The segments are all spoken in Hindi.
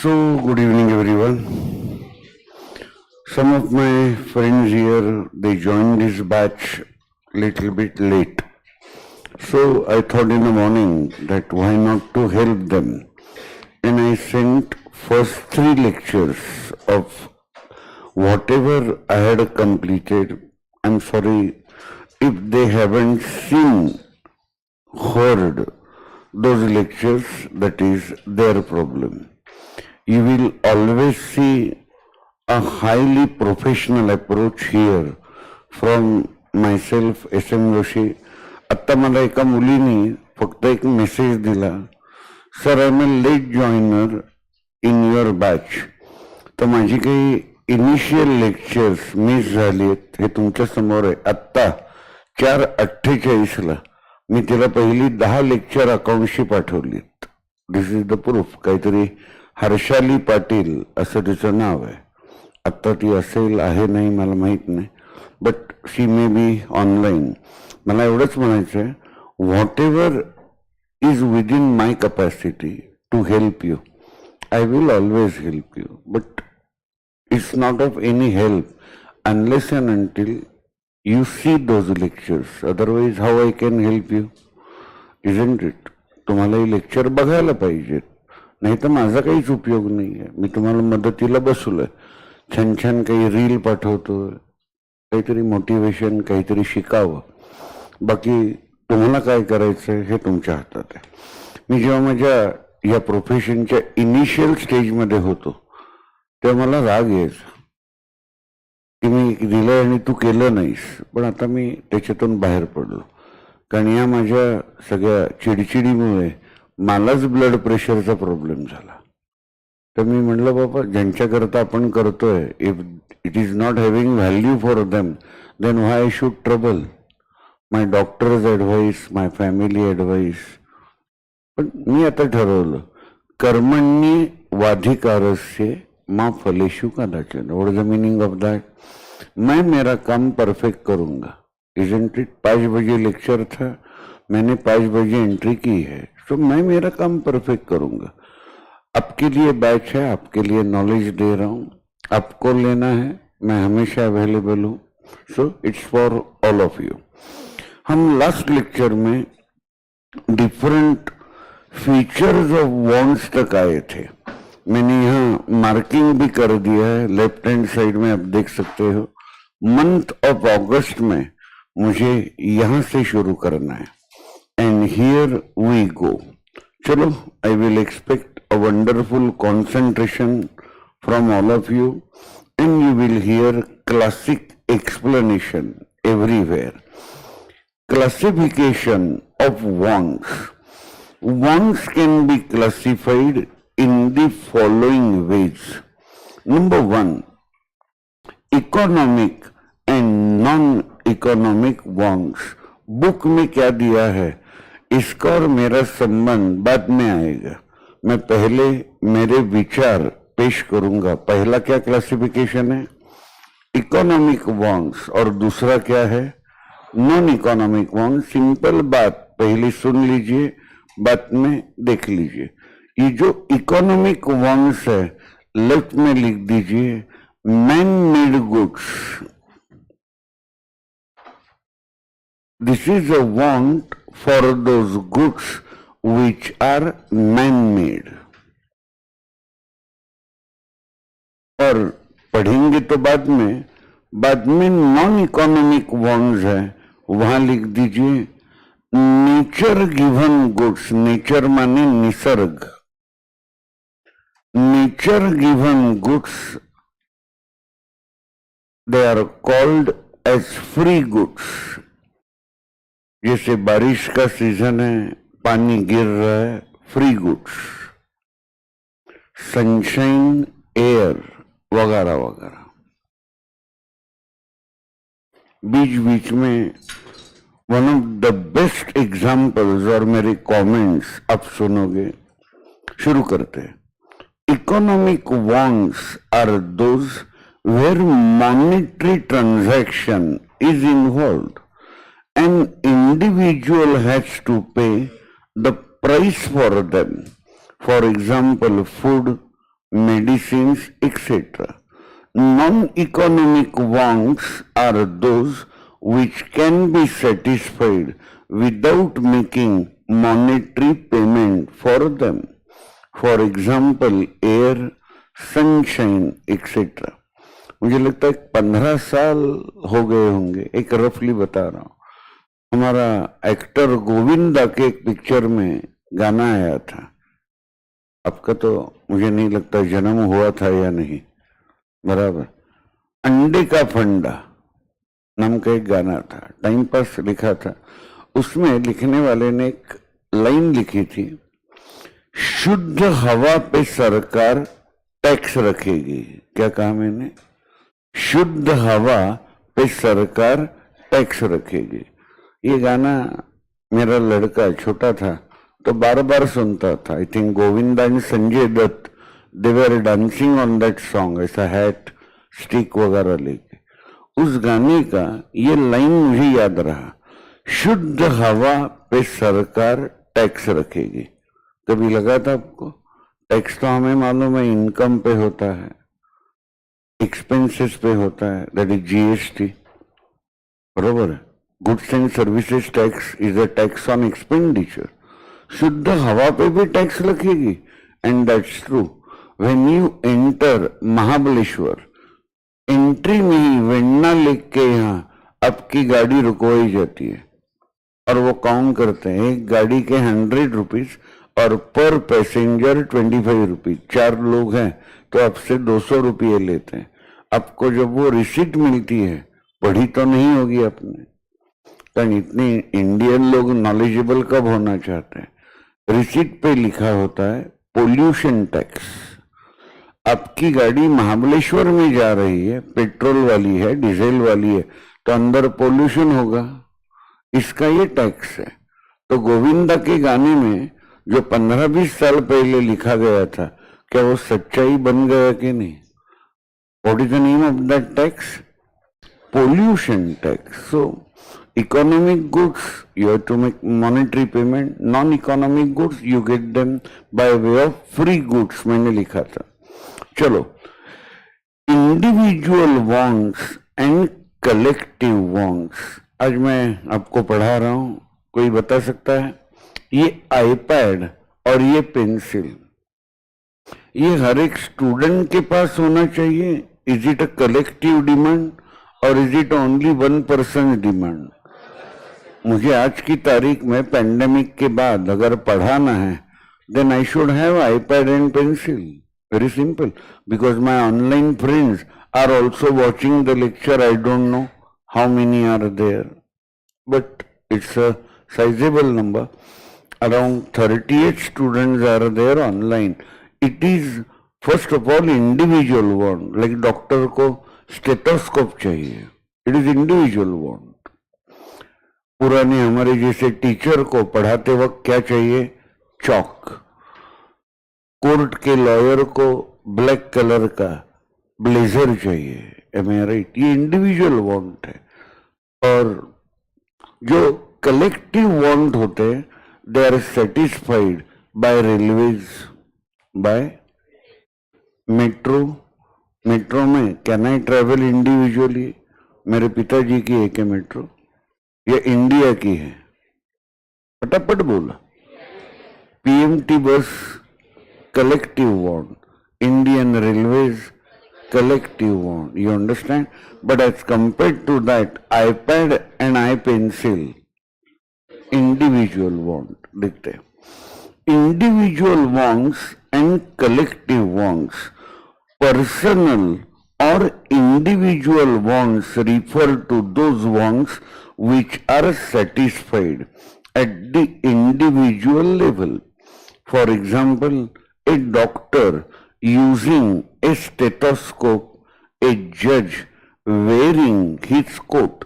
So, good evening, everyone. Some of my friends here, they joined this batch little bit late. So, I thought in the morning that why not to help them. And I sent first three lectures of whatever I had completed. I'm sorry if they haven't seen, heard those lectures, that is their problem. You will always see a highly professional approach here from myself, SM Joshi. आत्ता मला एका मुलीने फक्त एक मेसेज दिला, sir I am a late joiner in your batch. तर माझी काही इनिशियल लेक्चर्स मिस झाली आहेत हे तुमच्या समोर आहे. आत्ता 4:48 मी तिला पहिली 10 लेक्चर अकाउंटशी पाठवलीत. This is the proof. काहीतरी हर्षाली पाटील असं तिचं नाव आहे. आत्ता ती असेल आहे नाही मला माहीत नाही, but she may be online. मला एवढंच म्हणायचं आहे, whatever is within my capacity to help you, I will always help you. But it's not of any help unless and until you see those lectures. Otherwise, how I can help you? Isn't it? तुम्हाला ही लेक्चर बघायला पाहिजेत, नाही तर माझा काहीच उपयोग नाही आहे. मी तुम्हाला मदतीला बसलोय, छान छान काही रील पाठवतोय, काहीतरी मोटिवेशन, काहीतरी शिकावं. बाकी तुम्हाला काय करायचं हे तुमच्या हातात आहे. मी जेव्हा माझ्या या प्रोफेशनच्या इनिशियल स्टेजमध्ये होतो तेव्हा मला राग यायचा की मी दिलं आणि तू केलं नाहीस. पण आता मी त्याच्यातून बाहेर पडलो, कारण या माझ्या सगळ्या चिडचिडीमुळे मलाच ब्लड प्रेशरचा प्रॉब्लेम झाला. तर मी म्हणलं बाबा, ज्यांच्याकरता आपण करतोय, if it is not having value for them, then why should trouble. My doctor's advice, my family advice. पण मी आता ठरवलं, कर्मण्ये वाधिकारस्य माँ फलेशु कदाचन. What is the meaning of that? मैं मेरा काम परफेक्ट करूंगा. Isn't it? 5 बजे लेक्चर था, मैंने 5 बजे एंट्री की है, तो मैं मेरा काम परफेक्ट करूंगा. आपके लिए बैच है, आपके लिए नॉलेज दे रहा हूँ, आपको लेना है, मैं हमेशा अवेलेबल हूँ. So it's for all of you. हम लास्ट लेक्चर में डिफरेंट फीचर्स ऑफ वॉन्ट्स तक आए थे. मैंने यहाँ मार्किंग भी कर दिया है, लेफ्ट हैंड साइड में आप देख सकते हो. मंथ ऑफ अगस्त में मुझे यहाँ से शुरू करना है, एंड हियर वी गो. चलो, I will expect a wonderful concentration from all of you, and you will hear classic explanation everywhere. Classification of wants. Wants can be classified in the following ways. Number 1, economic and non-economic wants. Book में क्या दिया है इसका और मेरा संबंध बाद में आएगा. मैं पहले मेरे विचार पेश करूंगा. पहला क्या क्लासिफिकेशन है? Economic wants. और दूसरा क्या है? Non economic want. सिंपल बात पहले सुन लीजिए, बाद में देख लीजिए. ये जो इकोनॉमिक वॉन्ट्स है, लेफ्ट में लिख दीजिए man made goods. This is a want for those goods which are man made. और पढ़ेंगे तो बाद में नॉन इकोनॉमिक वॉन्ट्स है, वहां लिख दीजिए नेचर गिवन गुड्स. नेचर माने निसर्ग. Nature given goods, they are called as free goods. जैसे बारिश का सीजन है, पानी गिर रहा है, फ्री गुड्स. सनशाइन, एयर वगैरह वगैरह. बीच बीच में one of the best examples और मेरे कमेंट्स आप सुनोगे. शुरू करते हैं. Economic wants are those where monetary transaction is involved and individual has to pay the price for them. For example, food, medicines, etc. Non-economic wants are those which can be satisfied without making monetary payment for them. For example, air, sunshine, etc. मुझे लगता है 15 साल हो गए होंगे, एक रफली बता रहा हूँ, हमारा एक्टर गोविंदा के एक पिक्चर में गाना आया था। आपका तो मुझे नहीं लगता जन्म हुआ था या नहीं, बराबर। अंडे का फंडा नाम का एक गाना था, टाइम पास लिखा था। उसमें लिखने वाले ने एक लाइन लिखी थी, शुद्ध हवा पे सरकार टैक्स रखेगी। क्या कहा मैंने? शुद्ध हवा पे सरकार टैक्स रखेगी। ये गाना मेरा लड़का छोटा था तो बार बार सुनता था। I think Govinda and Sanjay Dutt they were dancing on that song, ऐसा हैट स्टिक वगैरह लेके। उस गाने का ये लाइन मुझे याद रहा, शुद्ध हवा पे सरकार टैक्स रखेगी। कभी लगा था आपको? टैक्स तो हमें मालूम है इनकम पे होता है, एक्सपेंसेस पे होता है, दैट इज जीएसटी, बरोबर है। Goods and services tax is a tax on expenditure. शुद्ध हवा पे भी टैक्स रखेगी, and that's true. When you enter Mahabaleshwar, entry में ही वेन्ना लिख के यहाँ आपकी गाड़ी रुकवाई जाती है और वो काउंट करते हैं, एक गाड़ी के 100 रुपीज और पर पैसेंजर 25 रुपीज। 4 लोग हैं तो आपसे 200 रुपये लेते हैं। आपको जब वो रिसीट मिलती है, पढ़ी तो नहीं होगी आपने, कारण इतने इंडियन लोग नॉलेजेबल कब होना चाहते हैं। रिसीट पे लिखा होता है पोल्यूशन टैक्स। आपकी गाड़ी महाबलेश्वर में जा रही है, पेट्रोल वाली है, डीजल वाली है, तो अंदर पोल्यूशन होगा, इसका ये टैक्स है। तो गोविंदा के गाने में जो 15-20 साल पहले लिखा गया था, क्या वो सच्चाई बन गया कि नहीं? What is the name of that tax? Pollution tax. So economic goods you have to make monetary payment, non-economic goods you get them by way of free goods, मैंने लिखा था। चलो, individual wants and collective wants आज मैं आपको पढ़ा रहा हूं। कोई बता सकता है? ये आईपैड और ये पेंसिल, ये हर एक स्टूडेंट के पास होना चाहिए। Is it a collective demand और इज इट ओनली 1% डिमांड? मुझे आज की तारीख में पेंडेमिक के बाद अगर पढ़ाना है, then I should have iPad and pencil. Very simple, because my online friends are also watching the lecture. I don't know how many are there, but it's a sizable number. Around 38 students are there online. It is first of all individual want, like doctor को स्टेथोस्कोप चाहिए, इट इज इंडिविजुअल वांट। पुराने हमारे जैसे टीचर को पढ़ाते वक्त क्या चाहिए? चौक। कोर्ट के लॉयर को ब्लैक कलर का ब्लेजर चाहिए, एम आई राइट? ये इंडिविजुअल वांट है। और जो कलेक्टिव वांट होते हैं, they are satisfied by railways, by metro. Metro में कैन आई ट्रेवल इंडिविजुअली? मेरे पिताजी की है क्या मेट्रो? ये इंडिया की है? फटाफट बोला। पीएमटी बस collective want, Indian railways collective want, you understand? But as compared to that, iPad and iPencil, individual want दिखते। Individual wants and collective wants, personal or individual wants refer to those wants which are satisfied at the individual level. For example, a doctor using a stethoscope, a judge wearing his coat.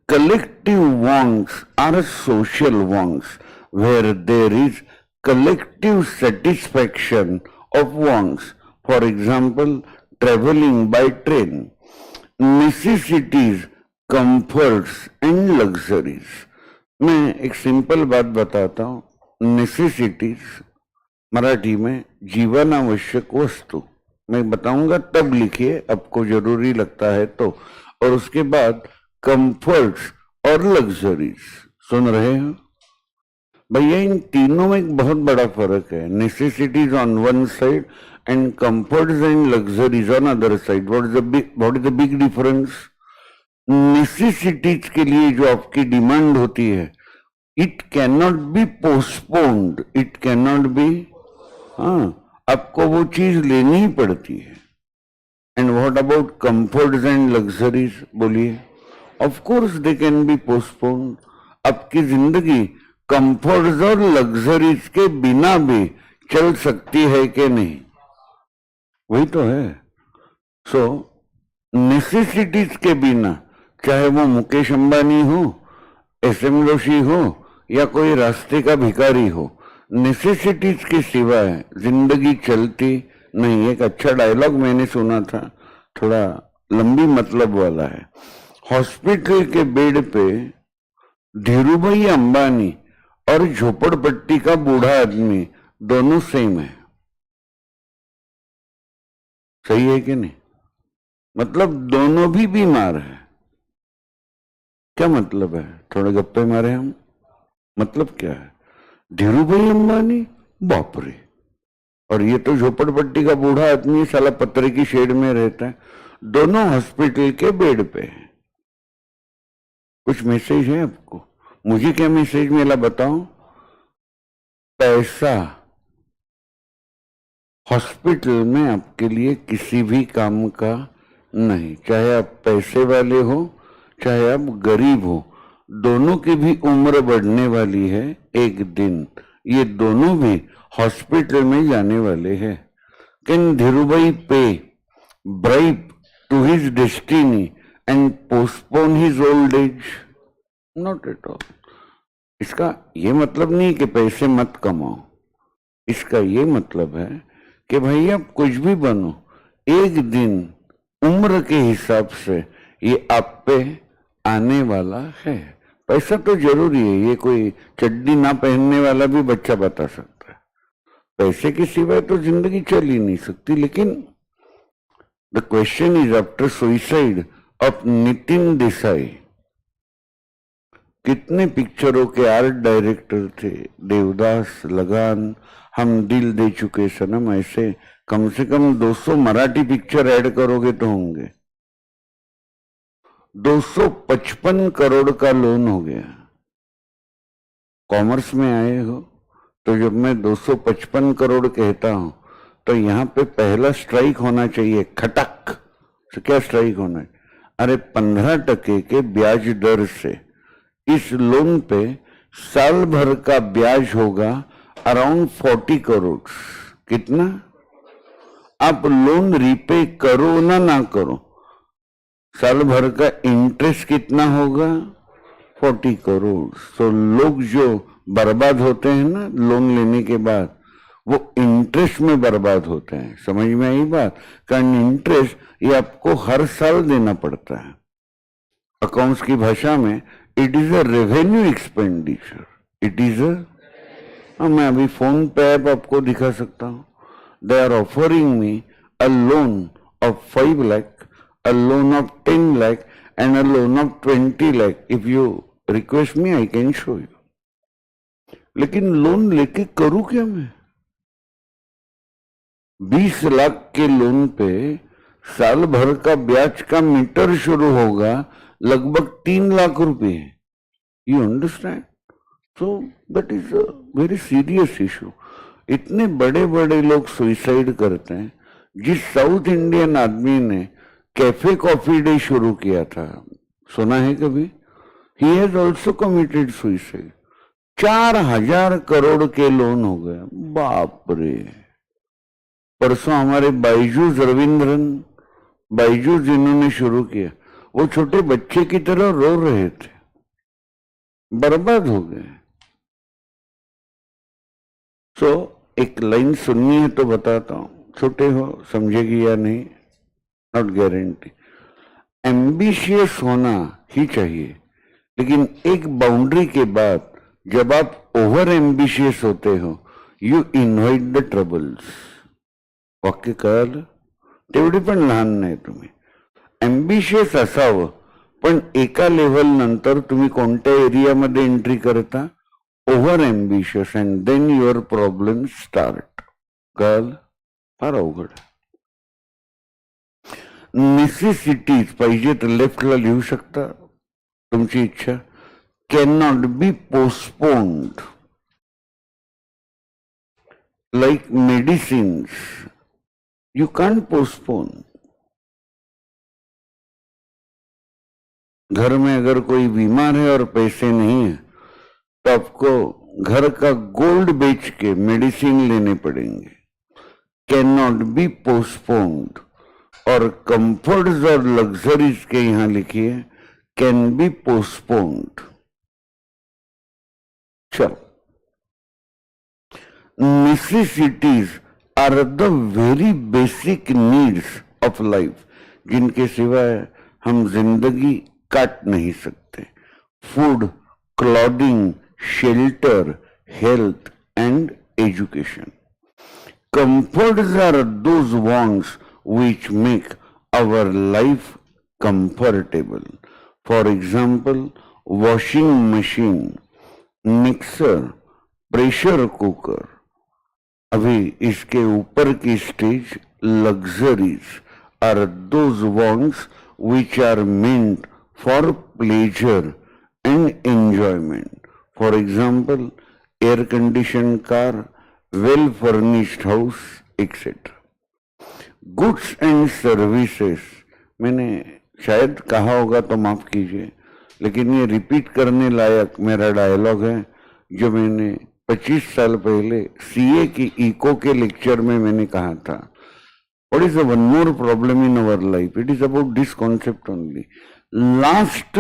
Collective wants are social wants where there is collective satisfaction of wants. For example, traveling by train. Necessities, comforts and luxuries. मैं एक सिंपल बात बताता हूँ। नेसेसिटीज मराठी में जीवन आवश्यक वस्तु मैं बताऊंगा, तब लिखिए आपको जरूरी लगता है तो। और उसके बाद कंफर्ट्स और लग्जरीज। सुन रहे हैं भैया? इन तीनों में एक बहुत बड़ा फर्क है। Necessities on one side and comforts and luxuries on other side. What is the big difference? Necessities के लिए जो आपकी डिमांड होती है, it can not be postponed, it can not be, आपको वो चीज लेनी ही पड़ती है। And what about comforts and luxuries? बोलिए। Of course they can be postponed. आपकी जिंदगी कंफर्ट्स और लग्जरीज के बिना भी चल सकती है कि नहीं? वही तो है। सो नेसेसिटीज के बिना, चाहे वो मुकेश अंबानी हो, एसएम जोशी हो, या कोई रास्ते का भिखारी हो, नेसेसिटीज के सिवाय जिंदगी चलती नहीं। एक अच्छा डायलॉग मैंने सुना था, थोड़ा लंबी मतलब वाला है। हॉस्पिटल के बेड पे धीरूभाई अंबानी और झोपड़पट्टी का बूढ़ा आदमी दोनों सेम है। सही है कि नहीं? मतलब दोनों भी बीमार है। क्या मतलब है? थोड़े गप्पे मारे हम। मतलब क्या है? धीरूभाई अंबानी, बाप रे, और ये तो झोपड़पट्टी का बूढ़ा आदमी, साला पत्थर की शेड में रहता है। दोनों हॉस्पिटल के बेड पे है। कुछ मैसेज है आपको? मुझे क्या मैसेज मिला बताओ? पैसा हॉस्पिटल में आपके लिए किसी भी काम का नहीं। चाहे आप पैसे वाले हो, चाहे आप गरीब हो, दोनों की भी उम्र बढ़ने वाली है एक दिन। ये दोनों भी हॉस्पिटल में जाने वाले हैं। Can Dhirubhai pay bribe to his destiny and postpone his old age? Not at all. इसका ये मतलब नहीं कि पैसे मत कमाओ। इसका ये मतलब है कि भाई आप कुछ भी बनो, एक दिन उम्र के हिसाब से ये आप पे आने वाला है। पैसा तो जरूरी है, ये कोई चड्डी ना पहनने वाला भी बच्चा बता सकता है। पैसे के सिवाय तो जिंदगी चल ही नहीं सकती। लेकिन the question is, after suicide of Nitin Desai, कितने पिक्चरों के आर्ट डायरेक्टर थे? देवदास, लगान, हम दिल दे चुके सनम, ऐसे कम से कम 200 मराठी पिक्चर ऐड करोगे तो होंगे। 255 करोड़ का लोन हो गया। कॉमर्स में आए हो तो जब मैं 255 करोड़ कहता हूं तो यहां पे पहला स्ट्राइक होना चाहिए, खटक। तो क्या स्ट्राइक होना है? अरे 15% के ब्याज दर से इस लोन पे साल भर का ब्याज होगा अराउंड 40 करोड़। कितना? आप लोन रीपे करो ना करो, साल भर का इंटरेस्ट कितना होगा? 40 करोड़। तो लोग जो बर्बाद होते हैं ना लोन लेने के बाद, वो इंटरेस्ट में बर्बाद होते हैं। समझ में आई बात? कारण इंटरेस्ट ये आपको हर साल देना पड़ता है। अकाउंट्स की भाषा में it is a revenue expenditure. It is a, मैं अभी फोन पे ऐप आपको दिखा सकता हूं। They are offering me a loan of 5 lakh, a loan of 10 lakh and a loan of 20 lakh. If you request me, I can show you. लेकिन लोन लेके करूं क्या मैं? 20 लाख के लोन पे साल भर का ब्याज का मीटर शुरू होगा लगभग 3 लाख रुपए। You understand? So that is a very serious issue. इतने बड़े बड़े लोग सुइसाइड करते हैं। जिस साउथ इंडियन आदमी ने कैफे कॉफी डे शुरू किया था, सुना है कभी? He has also committed suicide. 4000 crore के लोन हो गए। बाप रे। परसों हमारे बाइजूस रविंद्रन, बाइजूस जिन्होंने शुरू किया, वो छोटे बच्चे की तरह रो रहे थे, बर्बाद हो गए। सो एक लाइन सुननी है तो बताता हूं, छोटे हो समझेगी या नहीं नॉट गारंटी। एम्बिशियस होना ही चाहिए, लेकिन एक बाउंड्री के बाद जब आप ओवर एम्बिशियस होते हो, यू इन्व्हाइट द ट्रबल्स. वाक्य कळलं? तेवढी पण लहान नाही तुम्ही. ॲम्बिशियस असावं, पण एका लेव्हल नंतर तुम्ही कोणत्या एरियामध्ये एंट्री करता? Over ambitious, and then your problem start. कळलं? फार अवघड. नेसेसिटीज पाहिजे तर लेफ्टला लिहू शकता, तुमची इच्छा. Can not be postponed, like medicines, you can't postpone. घर में अगर कोई बीमार है और पैसे नहीं है तो आपको घर का गोल्ड बेच के मेडिसिन लेने पड़ेंगे. Can not be postponed. और कंफर्ट्स और लग्जरीज के यहां लिखिए कैन बी पोस्टपोन्ड. चलो, necessities are the very basic needs of life, जिनके सिवाय हम जिंदगी काट नहीं सकते. Food, clothing, shelter, health and education. Comforts are those wants which make our life comfortable. For example, washing machine, mixer, pressure cooker. अभी इसके ऊपर की stage luxuries are those wants which are meant for pleasure and enjoyment. For example, air condition car, well furnished house, etcetera. Goods and services, मैंने शायद कहा होगा तो माफ कीजिए, लेकिन ये रिपीट करने लायक मेरा डायलॉग है जो मैंने 25 साल पहले सीए की इको के लेक्चर में मैंने कहा था. What is one more problem in our life? It is about this concept only. Last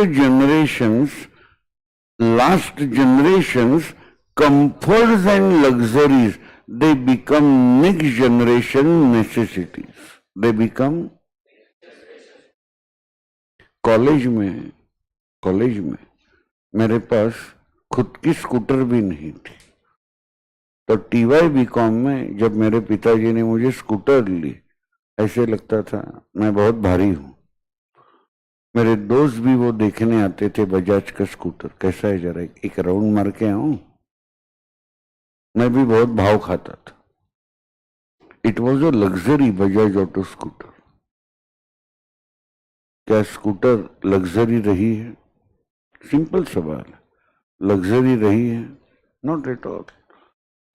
generations comforts and luxuries, they become next generation necessities. They become. College में मेरे पास खुद की स्कूटर भी नहीं थी. तो टीवाई बीकॉम में जब मेरे पिताजी ने मुझे स्कूटर ली, ऐसे लगता था मैं बहुत भारी हूं. मेरे दोस्त भी वो देखने आते थे बजाज का स्कूटर कैसा है, जरा एक राउंड मार के आऊं. मैं भी बहुत भाव खाता था. It was a luxury, Bajaj auto scooter. क्या स्कूटर लग्जरी रही है? सिंपल सवाल है. लग्जरी रही है? Not at all.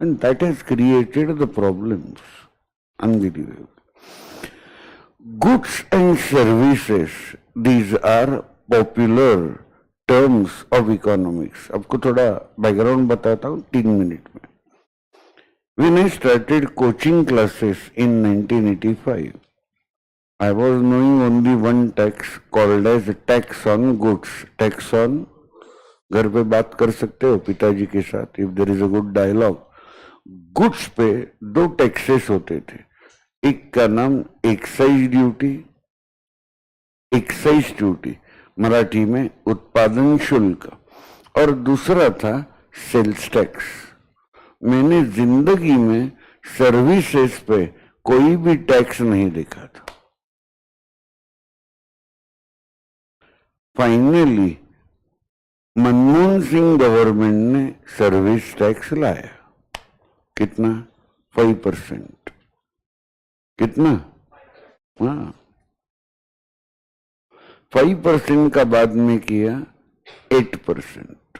And that has created the problems. Unbelievable. Goods and services, these are popular terms of economics. आपको थोड़ा background बताता हूँ 3 मिनट में. When I started coaching classes in 1985, I was knowing only one tax called as tax on goods. Tax on, घर पे बात कर सकते हो पिताजी के साथ if there is a good dialogue. Goods पे 2 टैक्सेस होते थे. एक का नाम एक्साइज ड्यूटी, मराठी में उत्पादन शुल्क, और दूसरा था सेल्स टैक्स. मैंने जिंदगी में सर्विसेज पे कोई भी टैक्स नहीं देखा था. फाइनली मनमोहन सिंह गवर्नमेंट ने सर्विस टैक्स लाया. कितना? 5%. कितना? हाँ, 5% का बाद में किया 8%,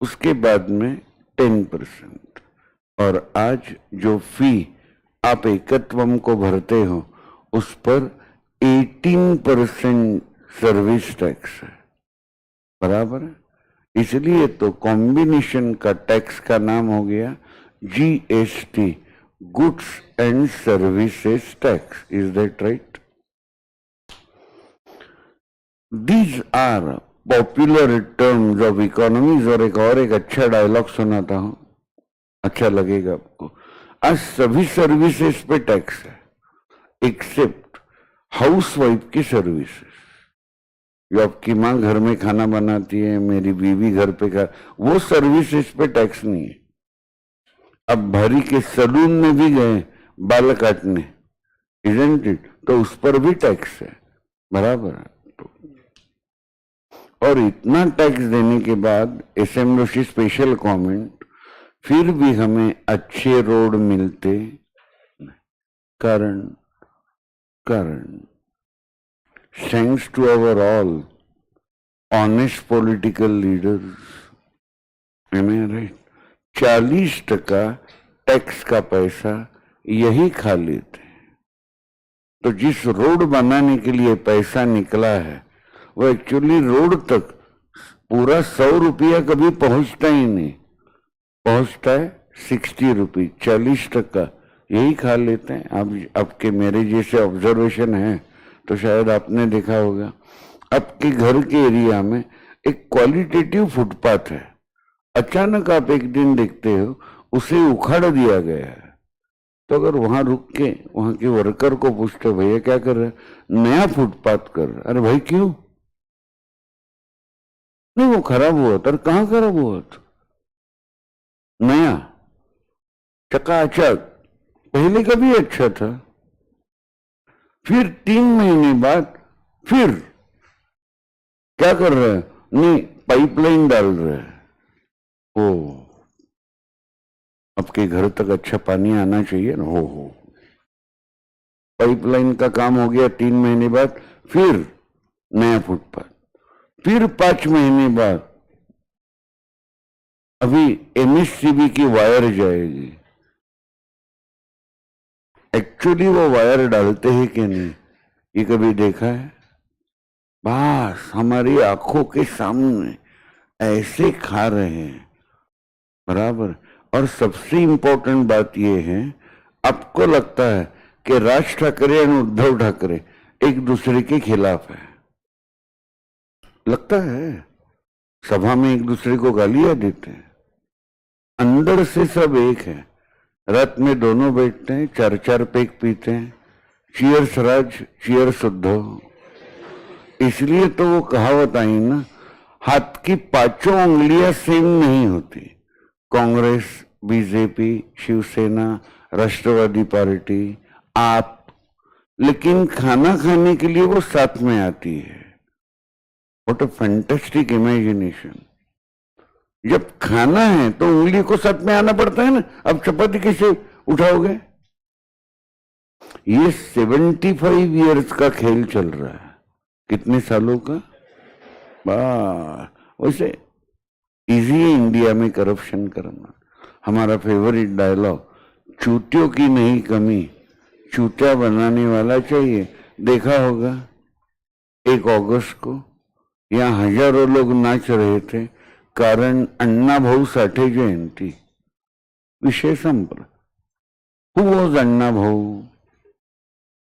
उसके बाद में 10%, और आज जो फी आप एकत्वम को भरते हो उस पर 18% सर्विस टैक्स है. बराबर है. इसलिए तो कॉम्बिनेशन का टैक्स का नाम हो गया GST, goods and services tax. Is that right? These are popular terms of economies. और एक अच्छा डायलॉग सुनाता हूं, अच्छा लगेगा आपको. आज सभी सर्विसेज पे टैक्स है एक्सेप्ट हाउसवाइफ की सर्विसेज. जो आपकी माँ घर में खाना बनाती है, मेरी बीवी घर पे वो सर्विसेज पे टैक्स नहीं है. अब भरी के सलून में भी गए बाल काटने, इजंट इट, तो उस पर भी टैक्स है, बराबर है। और इतना टैक्स देने के बाद एसएम जोशी स्पेशल कमेंट, फिर भी हमें अच्छे रोड मिलते, कारण thanks to our all honest political leaders, am I right, 40% tax का पैसा यही खा लेते। तो जिस रोड बनाने के लिए पैसा निकला है वो एक्चुअली रोड तक पूरा 100 रुपया कभी पहुंचता ही नहीं, पहुंचता है 60 रुपये, 40% यही खा लेते हैं। अब आपके मेरे जैसे ऑब्जर्वेशन है तो शायद आपने देखा होगा, आपके घर के एरिया में एक क्वालिटेटिव फुटपाथ है, अचानक आप एक दिन देखते हो उसे उखाड़ दिया गया है। तो अगर वहां रुक के वहां के वर्कर को पूछते, भैया क्या कर रहे, नया फुटपाथ कर रहे, अरे भाई क्यों, नहीं वो खराब हुआ था। कहाँ खराब हुआ था, नया चकाचक, पहले का भी अच्छा था। फिर 3 महीने बाद फिर क्या कर रहे हैं, नहीं पाइपलाइन डाल रहे हैं, ओ आपके घर तक अच्छा पानी आना चाहिए ना, हो पाइपलाइन का काम हो गया। 3 महीने बाद फिर नया फुटपाथ, फिर 5 महीने बाद अभी एमएससीबी की वायर जाएगी। एक्चुअली वो वायर डालते हैं कि नहीं, ये कभी देखा है? बस हमारी आंखों के सामने ऐसे खा रहे हैं, बराबर। और सबसे इंपॉर्टेंट बात यह है, आपको लगता है कि राज ठाकरे और उद्धव ठाकरे एक दूसरे के खिलाफ है, लगता है सभा में एक दूसरे को गालियां देते हैं, अंदर से सब एक है। रात में दोनों बैठते हैं, 4-4 पैक पीते हैं, चीयर्स राज चीयर्स उद्धव। इसलिए तो वो कहावत आई ना, हाथ की 5 उंगलियां सेम नहीं होती, कांग्रेस, बीजेपी, शिवसेना, राष्ट्रवादी पार्टी, आप, लेकिन खाना खाने के लिए वो साथ में आती है। What a fantastic imagination. जब खाना है तो उंगली को साथ में आना पड़ता है ना, अब चपाती कैसे उठाओगे? ये 75 इयर्स का खेल चल रहा है, कितने सालों का। वैसे इजी है इंडिया में करप्शन करना। हमारा फेवरेट डायलॉग, चूतियों की नहीं कमी, चूतिया बनाने वाला चाहिए। देखा होगा 1 अगस्त को यहाँ हजारों लोग नाच रहे थे, कारण अण्णा भाऊ साठे जयंती, विषय संपर्क। Who was Anna Bhau?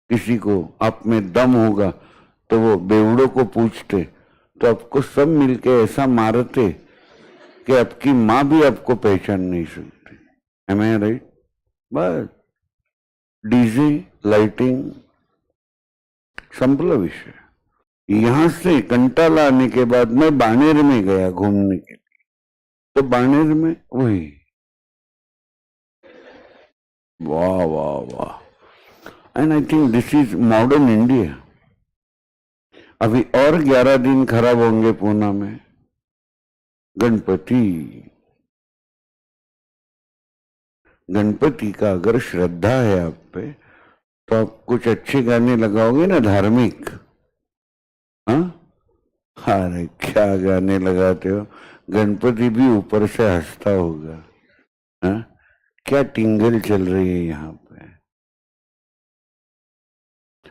किसी को आप में दम होगा तो वो बेवड़ों को पूछते, तो आपको सब मिलके ऐसा मारते कि आपकी मां भी आपको पहचान नहीं सकती। M I right? बस डीजे, लाइटिंग, संपला विषय। यहां से कंटाला आने के बाद मैं बानेर में गया घूमने के लिए, तो बानेर में वही, वाह वाह वाह। And I think this is modern India. अभी और 11 दिन खराब होंगे पूना में। गणपति का अगर श्रद्धा है आप पे, तो आप कुछ अच्छे गाने लगाओगे ना, धार्मिक। हाँ, अरे क्या गाने लगाते हो, गणपति भी ऊपर से हंसता होगा। हाँ, क्या टिंगल चल रही है यहाँ पे।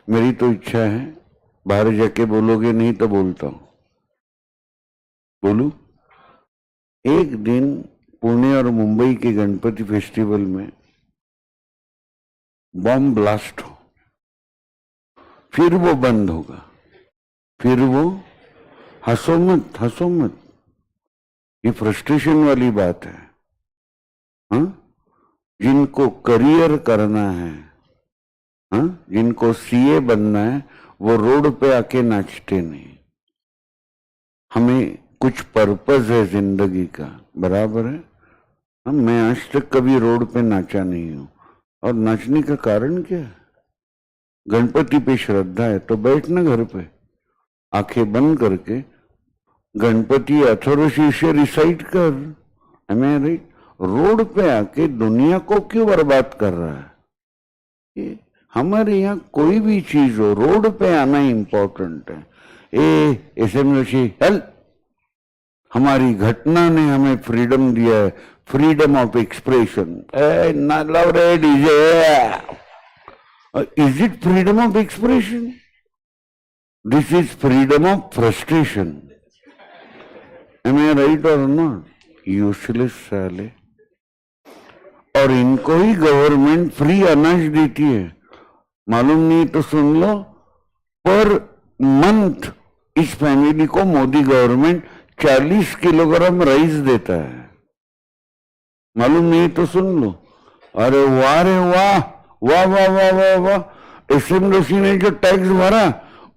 मेरी तो इच्छा है, बाहर जाके बोलोगे नहीं तो बोलता हूं, बोलू, एक दिन पुणे और मुंबई के गणपति फेस्टिवल में बॉम्ब ब्लास्ट हो, फिर वो बंद होगा, फिर वो, हंसो मत हंसो मत, ये फ्रस्ट्रेशन वाली बात है। हाँ, जिनको करियर करना है, हाँ, जिनको सीए बनना है, वो रोड पे आके नाचते नहीं। हमें कुछ पर्पस है जिंदगी का, बराबर है। मैं आज तक कभी रोड पे नाचा नहीं हूं। और नाचने का कारण क्या है? गणपति पे श्रद्धा है तो बैठना घर पे, आंखें बंद करके गणपति अथर्वशीर्ष रिसाइट कर। M I right? रोड पे आके दुनिया को क्यों बर्बाद कर रहा है? ये हमारे यहाँ कोई भी चीज हो, रोड पे आना इंपॉर्टेंट है। एसएमसी हेल्प, हमारी घटना ने हमें फ्रीडम दिया है, फ्रीडम ऑफ एक्सप्रेशन। ना लव रे DJ, is it freedom of expression? This is freedom of frustration. Am I right और नॉट? यूजलेस साले। और इनको ही गवर्नमेंट फ्री अनाज देती है, मालूम नहीं तो सुन लो। पर मंथ इस फैमिली को मोदी गवर्नमेंट 40 किलोग्राम राइस देता है, मालूम नहीं तो सुन लो। अरे वाह रे वाह, वाह वाह वाह वाह वाह। एसएमडीसी ने जो टैक्स भरा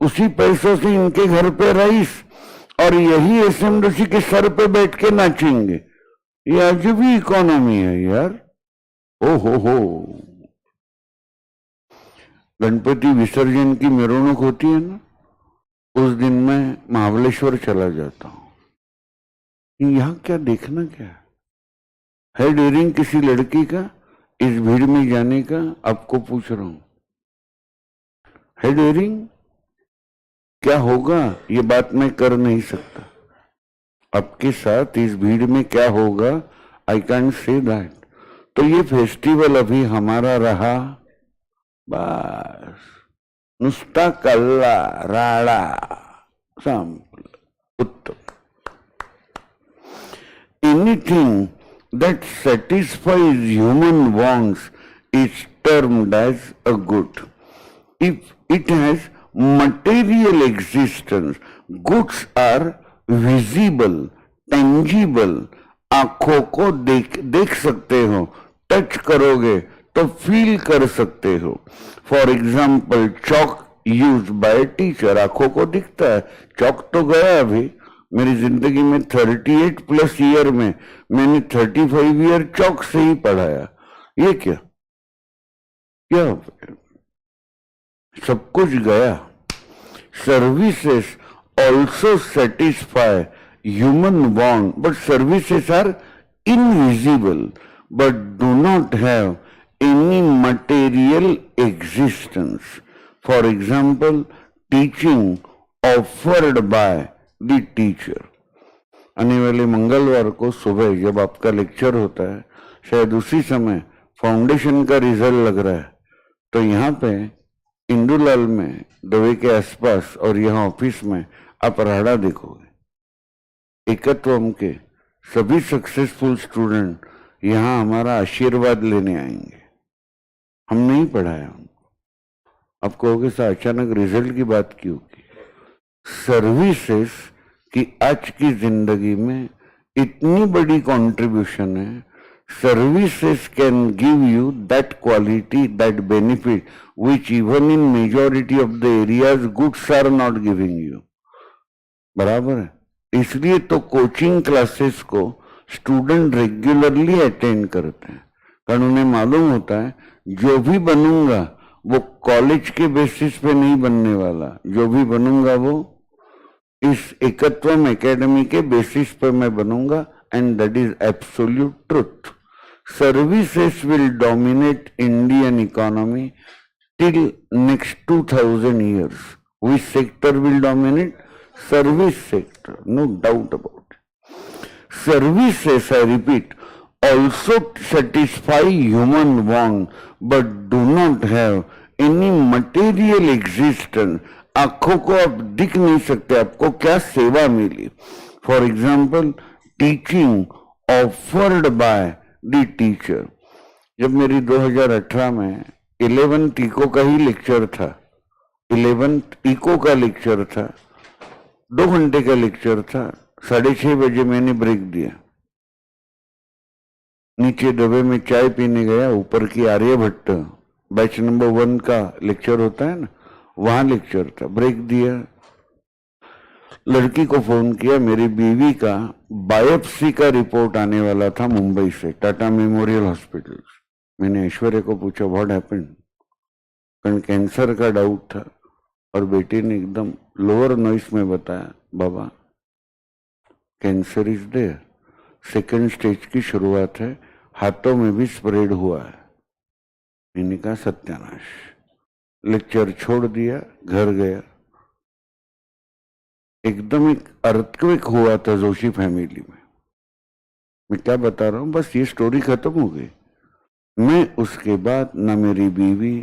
उसी पैसों से इनके घर पे राइस, और यही एसएमडीसी के सर पे बैठ के नाचेंगे। ये अजब ही इकोनॉमी है यार। ओ हो। गणपति विसर्जन की मेहरौनक होती है ना, उस दिन मैं महाबलेश्वर चला जाता हूं। यहां क्या देखना क्या है डेयरिंग किसी लड़की का इस भीड़ में जाने का? आपको पूछ रहा हूं, है डेयरिंग? क्या होगा ये बात मैं कर नहीं सकता। आपके साथ इस भीड़ में क्या होगा, आई कैंट से दैट। तो ये फेस्टिवल अभी हमारा रहा बस नुस्ता कल्ला राड़ा संपल उत्तम। Anything that satisfies human wants is termed as a good. If it has material existence, goods are visible, tangible, आंखों को देख सकते हो, टच करोगे तो फील कर सकते हो। For example Chowk use by teacher, आंखों को दिखता है। चौक तो गया अभी मेरी जिंदगी में 38 प्लस ईयर में मैंने 35 ईयर चौक से ही पढ़ाया। ये क्या क्या सब कुछ गया। Services also satisfy human want, but services are invisible but do not have any material existence. For example teaching offered by the teacher. आने वाले मंगलवार को सुबह जब आपका लेक्चर होता है, शायद उसी समय फाउंडेशन का रिजल्ट लग रहा है, तो यहाँ पे इंदुलाल में दवे के आसपास और यहाँ ऑफिस में आप राड़ा देखोगे। एकत्वम के सभी सक्सेसफुल स्टूडेंट यहाँ हमारा आशीर्वाद लेने आएंगे। हम नहीं पढ़ाया उनको। आप कहोगे सर अचानक रिजल्ट की बात क्यों की? सर्विसेज की आज की जिंदगी में इतनी बड़ी कंट्रीब्यूशन है। Services can give you that quality, that benefit which even in majority of the areas goods are not giving you. बराबर है। इसलिए तो कोचिंग क्लासेस को स्टूडेंट रेगुलरली अटेंड करते हैं, कारण उन्हें मालूम होता है जो भी बनूंगा वो कॉलेज के बेसिस पे नहीं बनने वाला, जो भी बनूंगा वो इस एकत्वम एकेडमी के बेसिस पर मैं बनूंगा, and that is absolute truth. Services will dominate Indian economy till next 2000 years. Which sector will dominate? Service sector, no doubt about it. Services, I repeat, also satisfy human want but do not have any material existence. आंखों को आप दिख नहीं सकते, आपको क्या सेवा मिली। For example teaching offered by the teacher. जब मेरी 2018 में 11th इको का ही लेक्चर था, 11th इको का लेक्चर था, 2 घंटे का लेक्चर था। 6:30 बजे मैंने ब्रेक दिया, नीचे डब्बे में चाय पीने गया। ऊपर की आर्यभट्ट बैच नंबर 1 का लेक्चर होता है ना, वहां लेक्चर था। ब्रेक दिया, लड़की को फोन किया, मेरी बीवी का बायोप्सी का रिपोर्ट आने वाला था मुंबई से, टाटा मेमोरियल हॉस्पिटल। मैंने ऐश्वर्या को पूछा व्हाट हैपेंड, कारण कैंसर का डाउट था। और बेटी ने एकदम लोअर नॉइस में बताया, बाबा cancer is there, second stage की शुरुआत है, हाथों में भी स्प्रेड हुआ है। मैंने कहा सत्यानाश। लेक्चर छोड़ दिया, घर गया। एकदम एक अर्थक्वेक हुआ था जोशी फैमिली में। मैं क्या बता रहा हूं, बस ये स्टोरी खत्म हो गई। मैं उसके बाद ना मेरी बीवी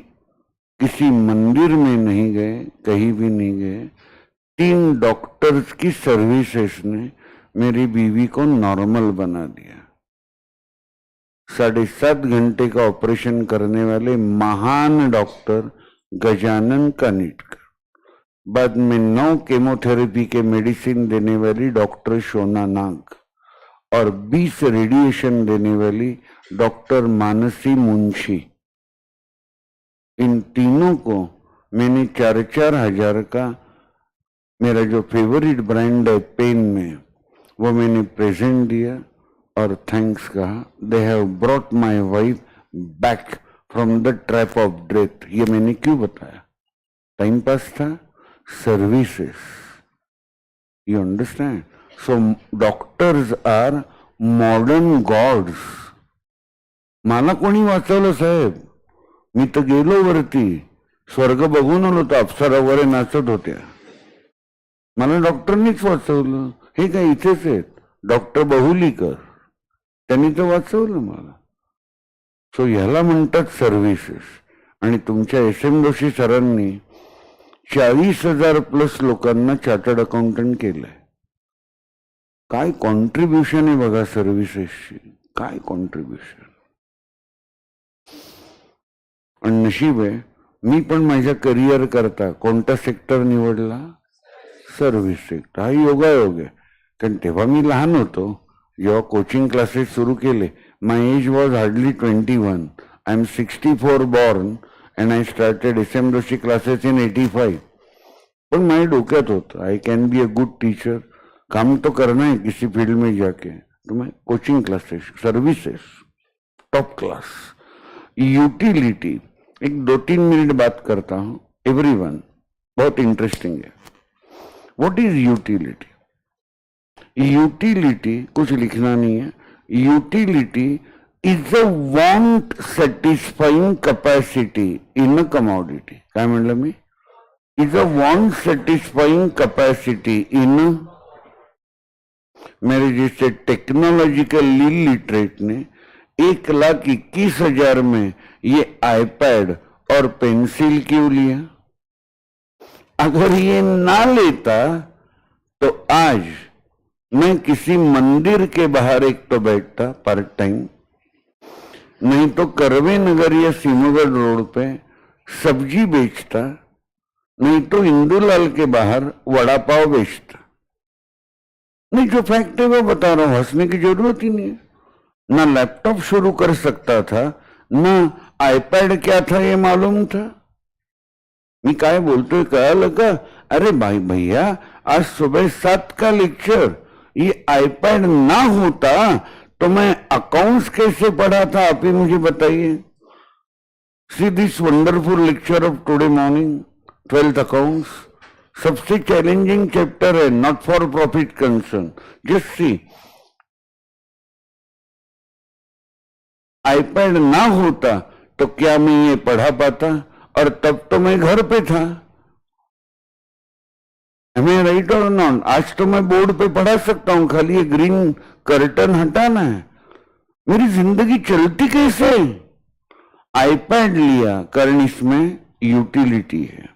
किसी मंदिर में नहीं गए, कहीं भी नहीं गए। 3 डॉक्टर्स की सर्विसेज ने मेरी बीवी को नॉर्मल बना दिया। 7.5 घंटे का ऑपरेशन करने वाले महान डॉक्टर गजानन कानिटकर, बाद में 9 केमोथेरेपी के मेडिसिन देने वाली डॉक्टर शोना नाग और 20 रेडिएशन देने वाली डॉक्टर मानसी मुंशी, इन तीनों को मैंने 4-4 हजार का मेरा जो फेवरेट ब्रांड है पेन में, वो मैंने प्रेजेंट दिया और थैंक्स कहा। They have brought my wife back from the trap of death. ये मैंने क्यों बताया? टाइम पास था, services, you understand? So doctors are modern gods. मला कोणी वाचवलं साहेब? मी तर गेलो वरती, स्वर्ग बघून आलो, तर अप्सरा वगैरे नाचत होत्या. मला डॉक्टरनीच वाचवलं. हे काय इथेच आहेत डॉक्टर बहुलीकर, त्यांनी तर वाचवलं मला. सो ह्याला म्हणतात सर्व्हिसेस. आणि तुमच्या SM जोशी सरांनी 40,000 प्लस लोकांना चार्टर्ड अकाउंटंट केलंय. काय कॉन्ट्रीब्युशन आहे बघा सर्व्हिसेसची, काय कॉन्ट्रीब्युशन. आणि नशीब आहे मी पण माझ्या करिअर करता कोणता सेक्टर निवडला? Service sector. हा योगायोग आहे. कारण तेव्हा मी लहान होतो जेव्हा कोचिंग क्लासेस सुरू केले. My age was hardly 21. I am 64 born and I started SM Joshi classes in 85. पर मैं डोक्यात होता I can be a good teacher, काम तो करना है किसी फील्ड में जाके. तो मैं coaching classes, services top class. Utility, एक 2-3 मिनट बात करता हूं एवरीवन, बहुत इंटरेस्टिंग है. What is utility? यूटिलिटी कुछ लिखना नहीं है. Utility is a want satisfying capacity in a commodity. काय म्हणलं मी? is a want satisfying capacity in a, मेरे जैसे टेक्नोलॉजिकली लिटरेट ने 1,21,000 में ये आईपैड और पेंसिल क्यों लिया? अगर ये ना लेता तो आज मैं किसी मंदिर के बाहर एक तो बैठता पार्ट टाइम, नहीं तो करवे नगर या सिमगढ़ रोड पे सब्जी बेचता, नहीं तो इंदुलाल के बाहर वड़ा पाव बेचता. नहीं, जो फैक्ट है वो बता रहा हूं, हंसने की जरूरत ही नहीं है. ना लैपटॉप शुरू कर सकता था, ना आईपैड क्या था ये मालूम था. मैं काय बोलतोय कळालं का? अरे भाई भैया, आज सुबह 7 का लेक्चर, ये आईपैड ना होता तो मैं अकाउंट्स कैसे पढ़ा था, आप ही मुझे बताइए. See this wonderful lecture of today morning, 12th accounts. सबसे चैलेंजिंग चैप्टर है, not for profit concern. Just see, iPad ना होता तो क्या मैं ये पढ़ा पाता? और तब तो मैं घर पे था. हमें राइट और नॉट? आज तो मैं बोर्ड पे पढ़ा सकता हूं, खाली ये ग्रीन कर्टन हटाना है. मेरी जिंदगी चलती कैसे? आईपैड लिया कारण इसमें यूटिलिटी है.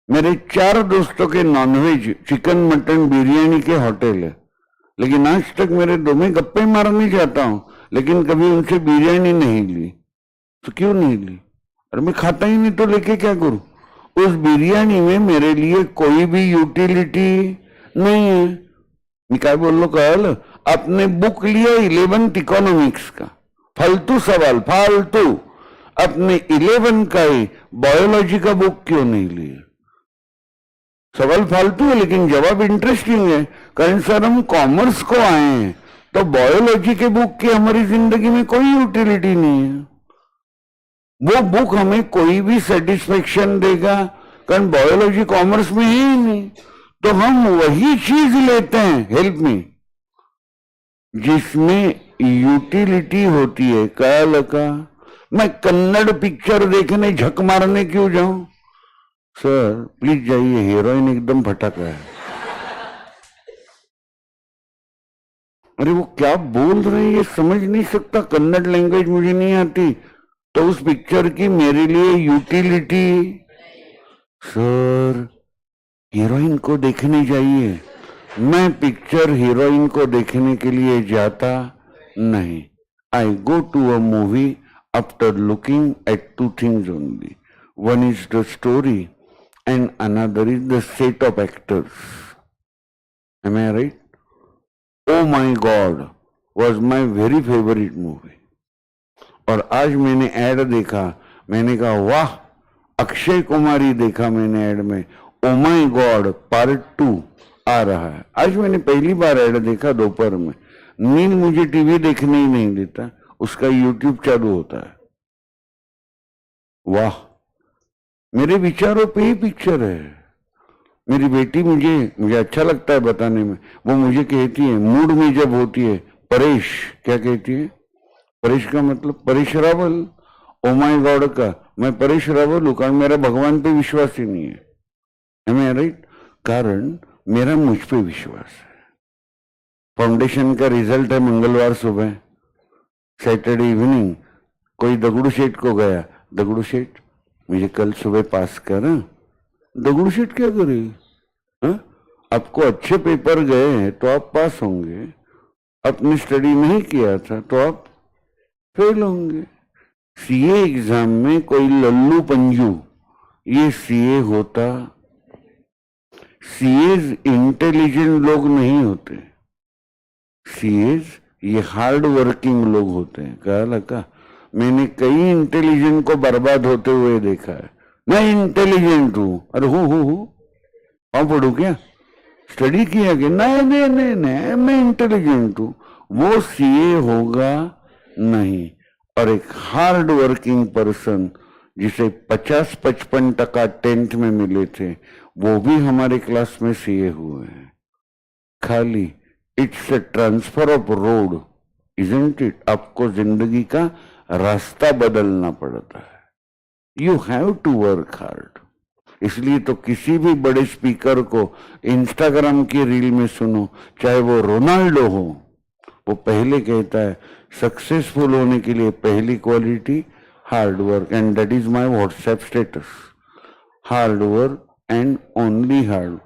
मेरे 4 दोस्तों के नॉनवेज, चिकन, मटन, बिरयानी के होटल है, लेकिन आज तक मेरे दो में गप्पे मारने जाता हूं, लेकिन कभी उनसे बिरयानी नहीं ली. तो क्यों नहीं ली? और मैं खाता ही नहीं तो लेके क्या करूं? उस बिरयानी में मेरे लिए कोई भी यूटिलिटी नहीं है. मैं क्या बोल लो कल, आपने बुक लिया 11th इकोनॉमिक्स का, फालतू सवाल, फालतू. अपने 11 का ही बायोलॉजी का बुक क्यों नहीं लिया? सवाल फालतू है लेकिन जवाब इंटरेस्टिंग है। कारण सर हम कॉमर्स को आए हैं तो बायोलॉजी के बुक की हमारी जिंदगी में कोई यूटिलिटी नहीं है। वो बुक हमें कोई भी सेटिस्फेक्शन देगा कारण बायोलॉजी कॉमर्स में है ही नहीं। तो हम वही चीज लेते हैं, हेल्प मी, जिसमें यूटिलिटी होती है। क्या लगा मैं कन्नड़ पिक्चर देखने झक मारने क्यों जाऊं? सर प्लीज जाइए, हीरोइन एकदम फटक रहा है। अरे वो क्या बोल रहे हैं ये समझ नहीं सकता, कन्नड़ लैंग्वेज मुझे नहीं आती, तो उस पिक्चर की मेरे लिए यूटिलिटी। सर हीरोइन को देखने जाइए, मैं पिक्चर हीरोइन को देखने के लिए जाता नहीं। I go to a movie after looking at two things only, one is the story and another is the set of actors. Am I right? Oh my God was my very favorite movie. और आज मैंने ऐड देखा, मैंने कहा वाह, अक्षय कुमारी देखा मैंने ऐड में, ओ माय गॉड पार्ट 2 आ रहा है। आज मैंने पहली बार ऐड देखा दोपहर में। नींद मुझे टीवी देखने ही नहीं देता, उसका यूट्यूब चालू होता है। वाह, मेरे विचारों पे ही पिक्चर है। मेरी बेटी मुझे अच्छा लगता है बताने में, वो मुझे कहती है मूड में जब होती है, परेश, क्या कहती है? परेश का मतलब Paresh Rawal. Oh my God का मैं परेश रावल हूं कारण मेरा भगवान पे विश्वास ही नहीं है। M I right? कारण मेरा मुझ पे विश्वास है। फाउंडेशन का रिजल्ट है मंगलवार सुबह, सैटरडे इवनिंग कोई दगड़ू शेठ को गया, दगड़ू शेठ मुझे कल सुबह पास कर। दगड़ू शेठ क्या करे? आपको अच्छे पेपर गए हैं तो आप पास होंगे, आपने स्टडी नहीं किया था तो आप फेल होंगे। सीए एग्जाम में कोई लल्लू पंजू ये सीए होता? सीएज इंटेलिजेंट लोग नहीं होते, सीएज ये हार्ड वर्किंग लोग होते हैं। क्या लगा? मैंने कई इंटेलिजेंट को बर्बाद होते हुए देखा है। मैं इंटेलिजेंट हूं, अरे हूं और पढ़ू क्या? स्टडी किया कि नहीं मैं इंटेलिजेंट हूं, वो सीए होगा नहीं। और एक हार्ड वर्किंग पर्सन जिसे 50-55% 10th में मिले थे, वो भी हमारे क्लास में सीए हुए हैं। खाली it's a transfer of road, isn't it? आपको जिंदगी का रास्ता बदलना पड़ता है। You have to work hard. इसलिए तो किसी भी बड़े स्पीकर को इंस्टाग्राम की रील में सुनो, चाहे वो रोनाल्डो हो, वो पहले कहता है सक्सेसफुल होने के लिए पहली quality hard work, and that is my WhatsApp status, hard work and only hard.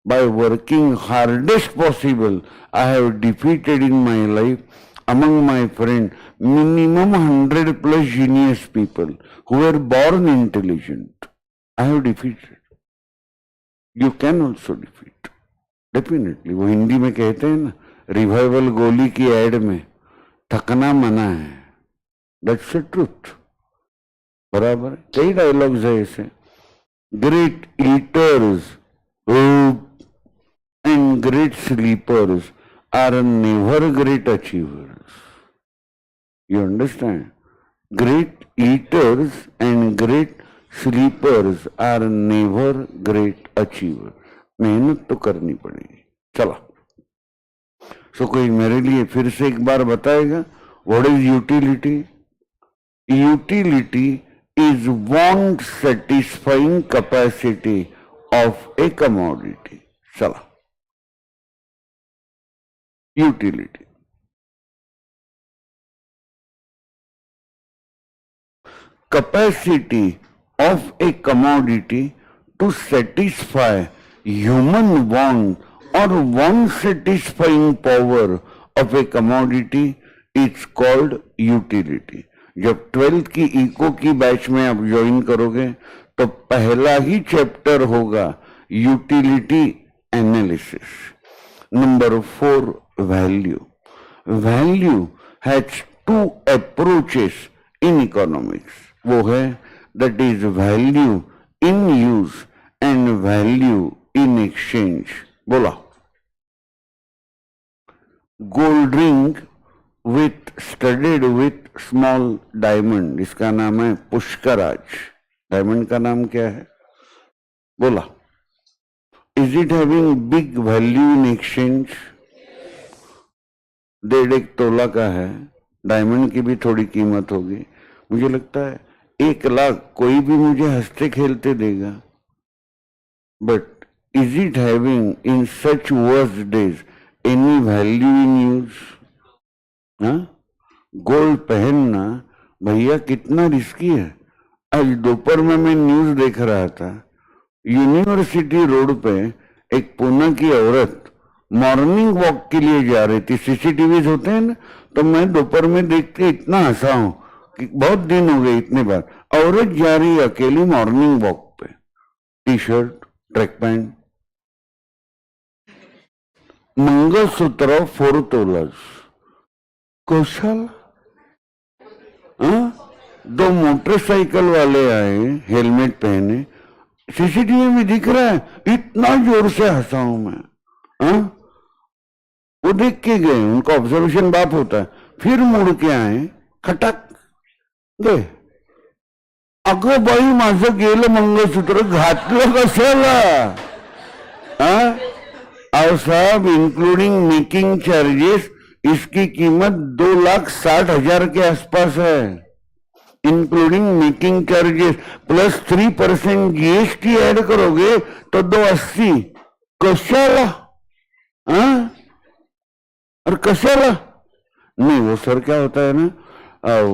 By working hardest possible, I have defeated in my life among my friends minimum 100+ genius people who were born intelligent. I have defeated. You can also defeat. Definitely. वो हिंदी में कहते हैं ना, रिवाइवल गोली की एड में थकना मना है। That's the truth. बराबर। कई डायलॉग्स है ऐसे। Great eaters and great sleepers are never great achievers. You understand? Great eaters and great sleepers are never great achievers. मेहनत तो करनी पड़ेगी। चला, सो कोई मेरे लिए फिर से एक बार बताएगा what is utility? Utility is want satisfying capacity of A commodity. चला, utility. Capacity of a commodity to satisfy human want or want satisfying power of a commodity is called utility. जब 12th की इको की बैच में आप ज्वाइन करोगे तो पहला ही चैप्टर होगा utility analysis. Number 4, value. Value has two approaches in economics. वो है that is value in use and value in exchange, बोला। Gold ring with studded with small diamond, इसका नाम है पुष्कराज। डायमंड का नाम क्या है, बोला। Is it having big value in exchange? 1.5 तोला का है, डायमंड की भी थोड़ी कीमत होगी। मुझे लगता है 1 लाख कोई भी मुझे हंसते खेलते देगा। But is it having in such worst days any value in use? Gold पहनना भैया कितना रिस्की है। आज दोपहर में मैं न्यूज देख रहा था, यूनिवर्सिटी रोड पे एक पुणे की औरत मॉर्निंग वॉक के लिए जा रही थी। सीसीटीवी होते हैं ना, तो मैं दोपहर में देख के इतना हंसा हूं कि बहुत दिन हो गए इतने बार। औरत जा रही अकेली मॉर्निंग वॉक पे, T shirt, track pant, mangalsutra 4 तोलास। कौशल 2 मोटरसाइकिल वाले आए, हेलमेट पहने, सीसीटीवी में दिख रहा है। इतना जोर से हंसा हूं मैं। वो देख के गए, उनका ऑब्जर्वेशन बाप होता है। फिर मुड़ के आए, खटक गए। अगं बाई, माझं गेलं मंगळसूत्र, घातलं कशाला? और साहब इंक्लूडिंग मेकिंग चार्जेस इसकी कीमत 2,60,000 के आसपास है। Including making charges plus 3% GST add करोगे तो 280। कशाला? और कशाला? नहीं, वो सर क्या होता है ना,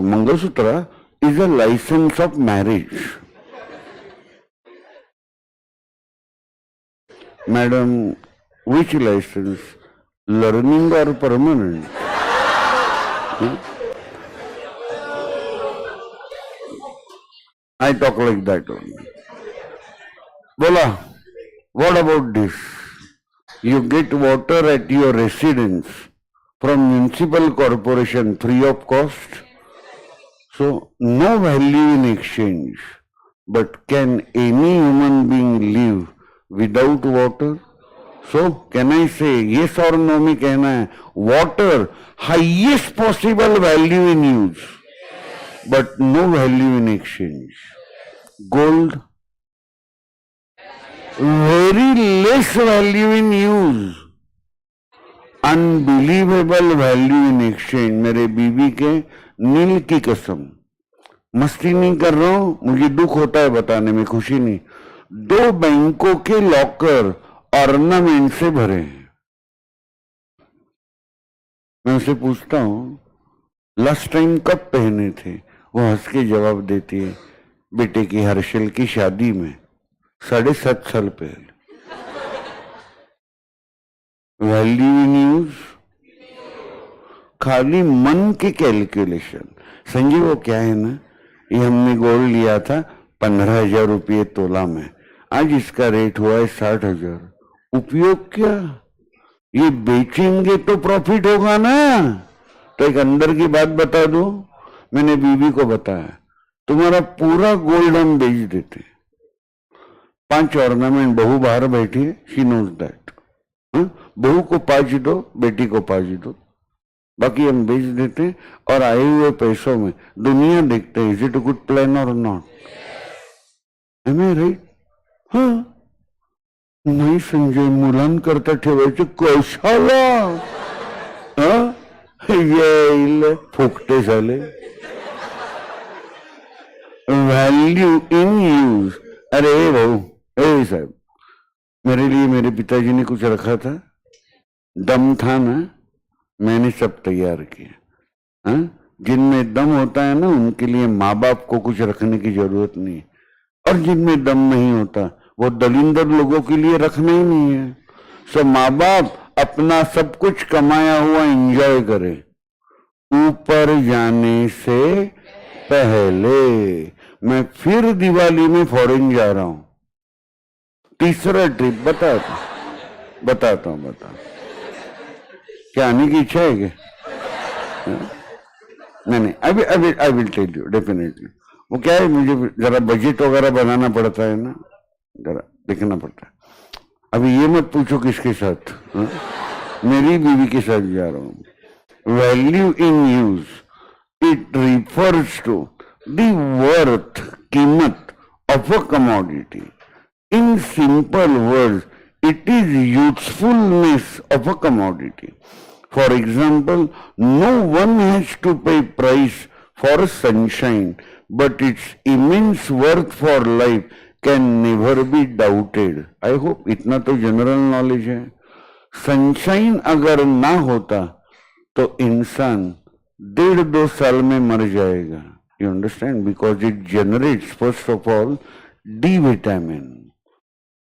mangalsutra is a licence of marriage. Madam, which licence, learning और permanent? I talk like that only. Bola, what about this? You get water at your residence from municipal corporation free of cost. So no value in exchange. But can any human being live without water? So can I say yes or no? में कहना है water highest possible value in use, but no value in exchange. Gold very less value in use, unbelievable value in exchange. मेरे बीवी के नील की कसम, मस्ती नहीं कर रहा हूं, मुझे दुख होता है बताने में, खुशी नहीं। 2 बैंकों के लॉकर ऑर्नामेंट से भरे हैं। मैं उसे पूछता हूं लास्ट टाइम कब पहने थे? वो हंस के जवाब देती है, बेटे की हर्षल की शादी में 7.5 साल पहले। वैल्यू इन यूज, खाली मन की कैलकुलेशन। संजय वो क्या है ना, ये हमने गोल्ड लिया था 15,000 रुपये तोला में, आज इसका रेट हुआ है 60,000। उपयोग क्या? ये बेचेंगे तो प्रॉफिट होगा ना। तो एक अंदर की बात बता दूं, मैंने बीवी को बताया, तुम्हारा पूरा गोल्ड हम बेच देते। 5 ऑर्नामेंट, बहू बाहर बैठी है, शी नोज दैट। बहू को 5 दो, बेटी को 5 दो, बाकी हम बेच देते और आए हुए पैसों में दुनिया देखते हैं is it a good plan और नॉट। Am I right? हाँ नाही संजय, मुलांकरता ठेवायचे कशाला? येईल फुकटे झाले। Value in use. अरे भाऊ, ए साहब, मेरे लिए मेरे पिताजी ने कुछ रखा था, दम था ना, मैंने सब तैयार किया। जिनमें दम होता है ना, उनके लिए माँ बाप को कुछ रखने की जरूरत नहीं, और जिनमें दम नहीं होता वो दलिंदर लोगों के लिए रखना ही नहीं है। सो माँ बाप अपना सब कुछ कमाया हुआ एंजॉय करे। ऊपर जाने से पहले मैं फिर दिवाली में फॉरेन जा रहा हूं, 3रा ट्रिप। बताता हूं। क्या आने की इच्छा है क्या? नहीं, I will tell you definitely. वो क्या है, मुझे जरा बजट वगैरह बनाना पड़ता है ना, जरा देखना पड़ता है। अभी ये मत पूछो किसके साथ, हा? मेरी बीवी के साथ जा रहा हूं। Value in use, it refers to the worth, कीमत of a commodity. In simple words, it is usefulness of a commodity. For example, no one has to pay price for sunshine, but its immense worth for life can never be doubted. I hope इतना तो जनरल नॉलेज है। सनशाइन अगर ना होता तो इंसान 1.5-2 साल में मर जाएगा। You understand? Because it generates first of all D vitamin.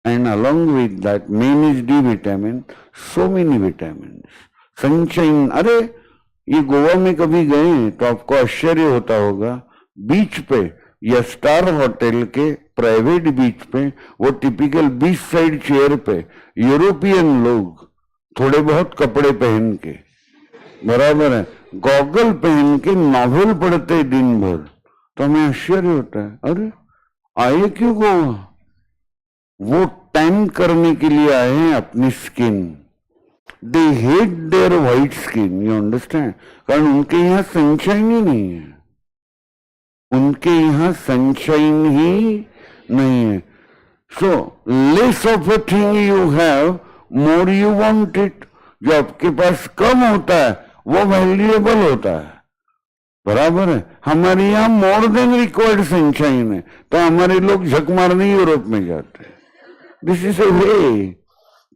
And along with that, main is D vitamin, so many vitamins. Sunshine, अरे ये गोवा में कभी गए तो आपको आश्चर्य होता होगा, बीच पे या स्टार होटल के प्राइवेट बीच पे वो टिपिकल बीच साइड चेयर पे यूरोपियन लोग थोड़े बहुत कपड़े पहन के, बराबर है, गॉगल पहन के नॉवेल पढ़ते दिन भर, तो हमें आश्चर्य होता है, अरे आए क्यों गोवा? वो टैन करने के लिए आए हैं अपनी skin. They hate their white skin, you understand? कारण उनके यहाँ सनशाइन ही नहीं है, उनके यहाँ सनशाइन ही नहीं है। So less of a thing you have, more you want it. जो आपके पास कम होता है वो वैल्यूएबल होता है, बराबर है। हमारे यहाँ मोर देन रिक्वायर्ड सनशाइन है, तो हमारे लोग झक मारने यूरोप में जाते हैं। दिस इज अ वे।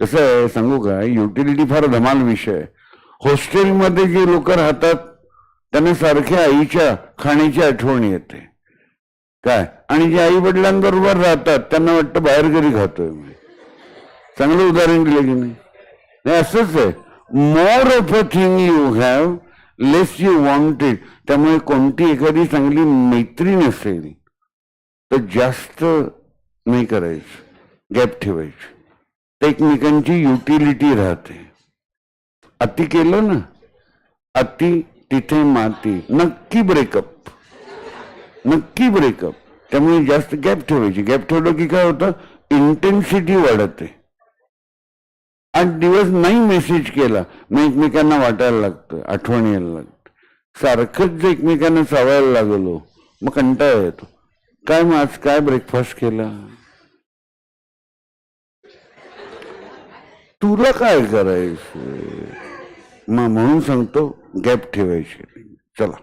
कसं आहे सांगू का, युटिलिटी फार धमाल विषय आहे। हॉस्टेलमध्ये जे लोक राहतात त्यांना सारख्या आईच्या खाण्याची आठवण येते काय, आणि जे आई वडिलांबरोबर राहतात त्यांना वाटतं बाहेर घरी खातोय मी। चांगलं उदाहरण दिलं की नाही? असंच आहे, more of a thing you have, less you want it. त्यामुळे कोणती एखादी चांगली मैत्रीण असेल तर जास्त नाही करायचं, गॅप ठेवायची, तर एकमेकांची युटिलिटी राहते। अति केलं ना, अति तिथे माती, नक्की ब्रेकअप, नक्की ब्रेकअप। त्यामुळे जास्त गॅप ठेवायची। गॅप ठेवलं की काय होतं, इंटेन्सिटी वाढते। 8 दिवस नाही मेसेज केला मग एकमेकांना वाटायला लागतं, आठवण यायला लागते। सारखंच जर एकमेकांना चावायला लागलो मग कंटाळा येतो। काय मग आज काय ब्रेकफास्ट केला, तुला काय करायचं, मग म्हणून सांगतो गॅप ठेवायची। चला,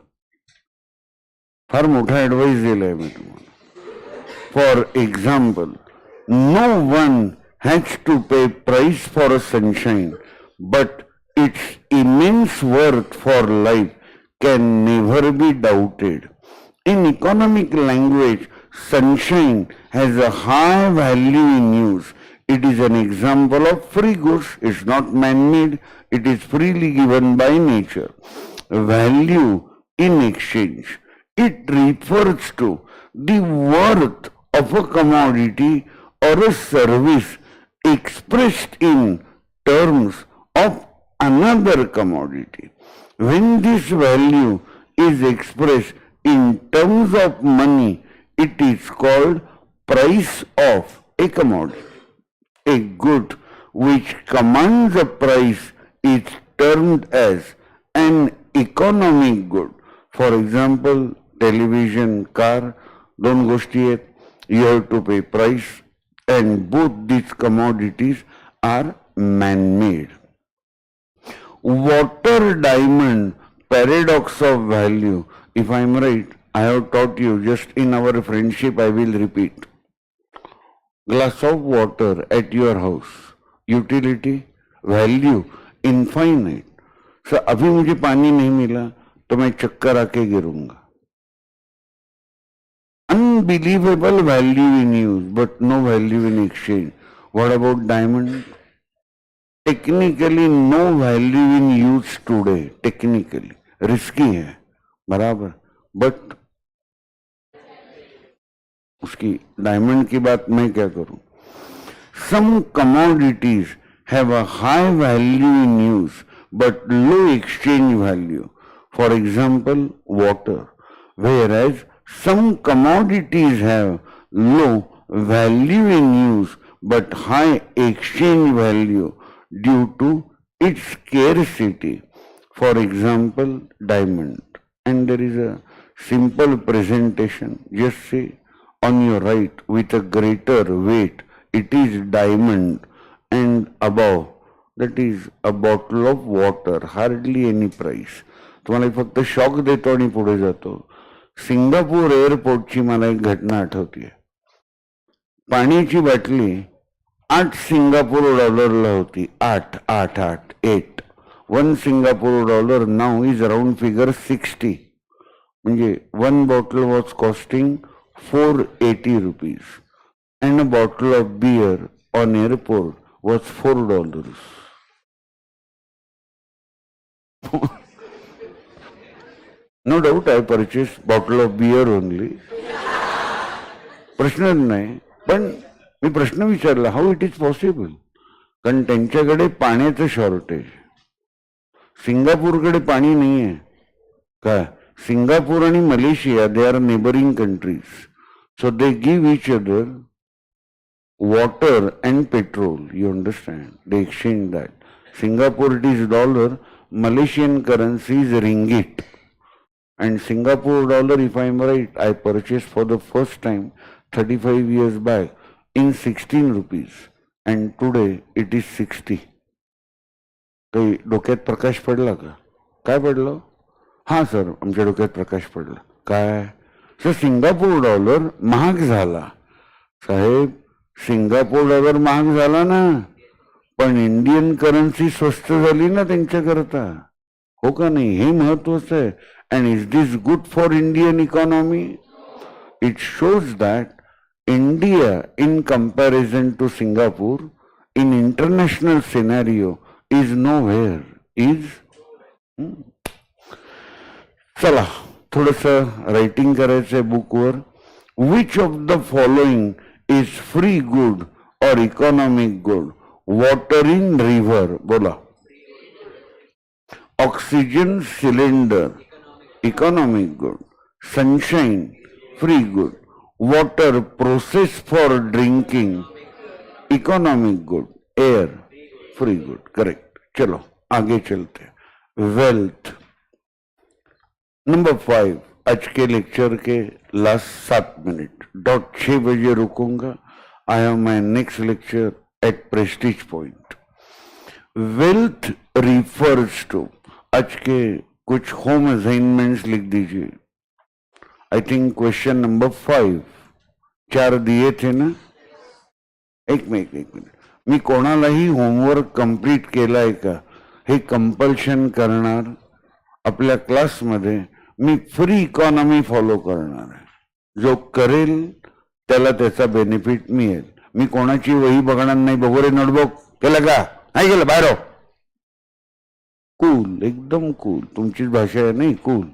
फार मोठा ऍडवाइस दिलाय मी तुम्हाला। For example, no one has to pay price for a sunshine, but its immense worth for life can never be doubted. In economic language, sunshine has a high value in use. It is an example of free goods. It's not man-made. It is freely given by nature. Value in exchange. It refers to the worth of a commodity or a service expressed in terms of another commodity. When this value is expressed in terms of money, it is called price of a commodity. A good which commands a price is termed as an economic good. For example, television, car, दोन गोष्टी आहेत, you have to pay price, and both these commodities are man-made. Water diamond, paradox of value. If I am right, I have taught you just in our friendship, I will repeat. Glass of water at your house, utility, value, infinite. So अभी मुझे पानी नहीं मिला तो मैं चक्कर आके गिरूंगा। Unbelievable value in use, but no value in exchange. What about diamond? Technically no value in use today. Technically risky है, बराबर, but उसकी डायमंड की बात मैं क्या करूं? Some commodities have a high value in use, but low exchange value. For example, water, whereas some commodities have low value in use but high exchange value due to its scarcity. For example, diamond. And there is a simple presentation. Just say on your right with a greater weight, it is diamond, and above that is a bottle of water, hardly any price. तुम्हाला फक्त शॉक देतो आणि पुढे जातो. सिंगापूर एअरपोर्टची मला एक घटना आठवतीये. पाण्याची बाटली 8 सिंगापूर डॉलरला होती. 8. 1 Singapore dollar now is around figure 60. म्हणजे 1 bottle was costing 480 rupees and a bottle of beer on airport was $4. No doubt I purchased bottle of beer only. प्रश्नच नाही. पण मी प्रश्न विचारला, हाऊ इट इज पॉसिबल? कारण त्यांच्याकडे पाण्याचं शॉर्टेज. सिंगापूरकडे पाणी नाहीये का? सिंगापूर आणि Malaysia they are neighbouring countries, so they give each other water and petrol. You understand? They exchange that. Singapore it is dollar, Malaysian currency is ringgit. And Singapore dollar, if I am right, I purchased for the first time 35 years back in 16 rupees. And today it is 60. काही डोक्यात प्रकाश पडला का? काय पडलं? हां सर, आमच्या डोक्यात प्रकाश पडला. काय? सर, सिंगापूर डॉलर महाग झाला. साहेब, सिंगापूर डॉलर महाग झाला ना, पण इंडियन करन्सी स्वस्त झाली ना त्यांच्याकरता. हो का नाही? हे महत्वाचं आहे. And is this good for Indian economy? It shows that India, in comparison to Singapore, in international scenario, is nowhere. चला, थोडंसं रायटिंग करायचंय बुकवर. Which of the following is free good or economic good? Water in river, बोला. Oxygen cylinder, economic good. Sunshine, free good. Water processed for drinking, economic good. Air, free good. Correct. चलो आगे चलते. Wealth. नंबर 5. आज के लेक्चर के लास्ट 7 मिनट डॉट 6 बजे रुकूंगा. I have my next lecture at Prestige Point. Wealth refers to, आज के कुछ होम असाइनमेंट्स लिख दीजिए. आई थिंक क्वेश्चन नंबर 5 4 दिए थे ना. एक मिनिट, मी कोणालाही होमवर्क कंप्लीट केलाय का हे कंपल्शन करणार. आपल्या क्लासमध्ये मी फ्री इकॉनॉमी फॉलो करणार आहे. जो करेल त्याला त्याचा बेनिफिट मिळेल. मी कोणाची वही बघणार नाही. बघू रे नोटबुक केलं का? नाही केलं? बाहेर. कूल, एकदम कूल. तुमचीच भाषा आहे नाही? कूल.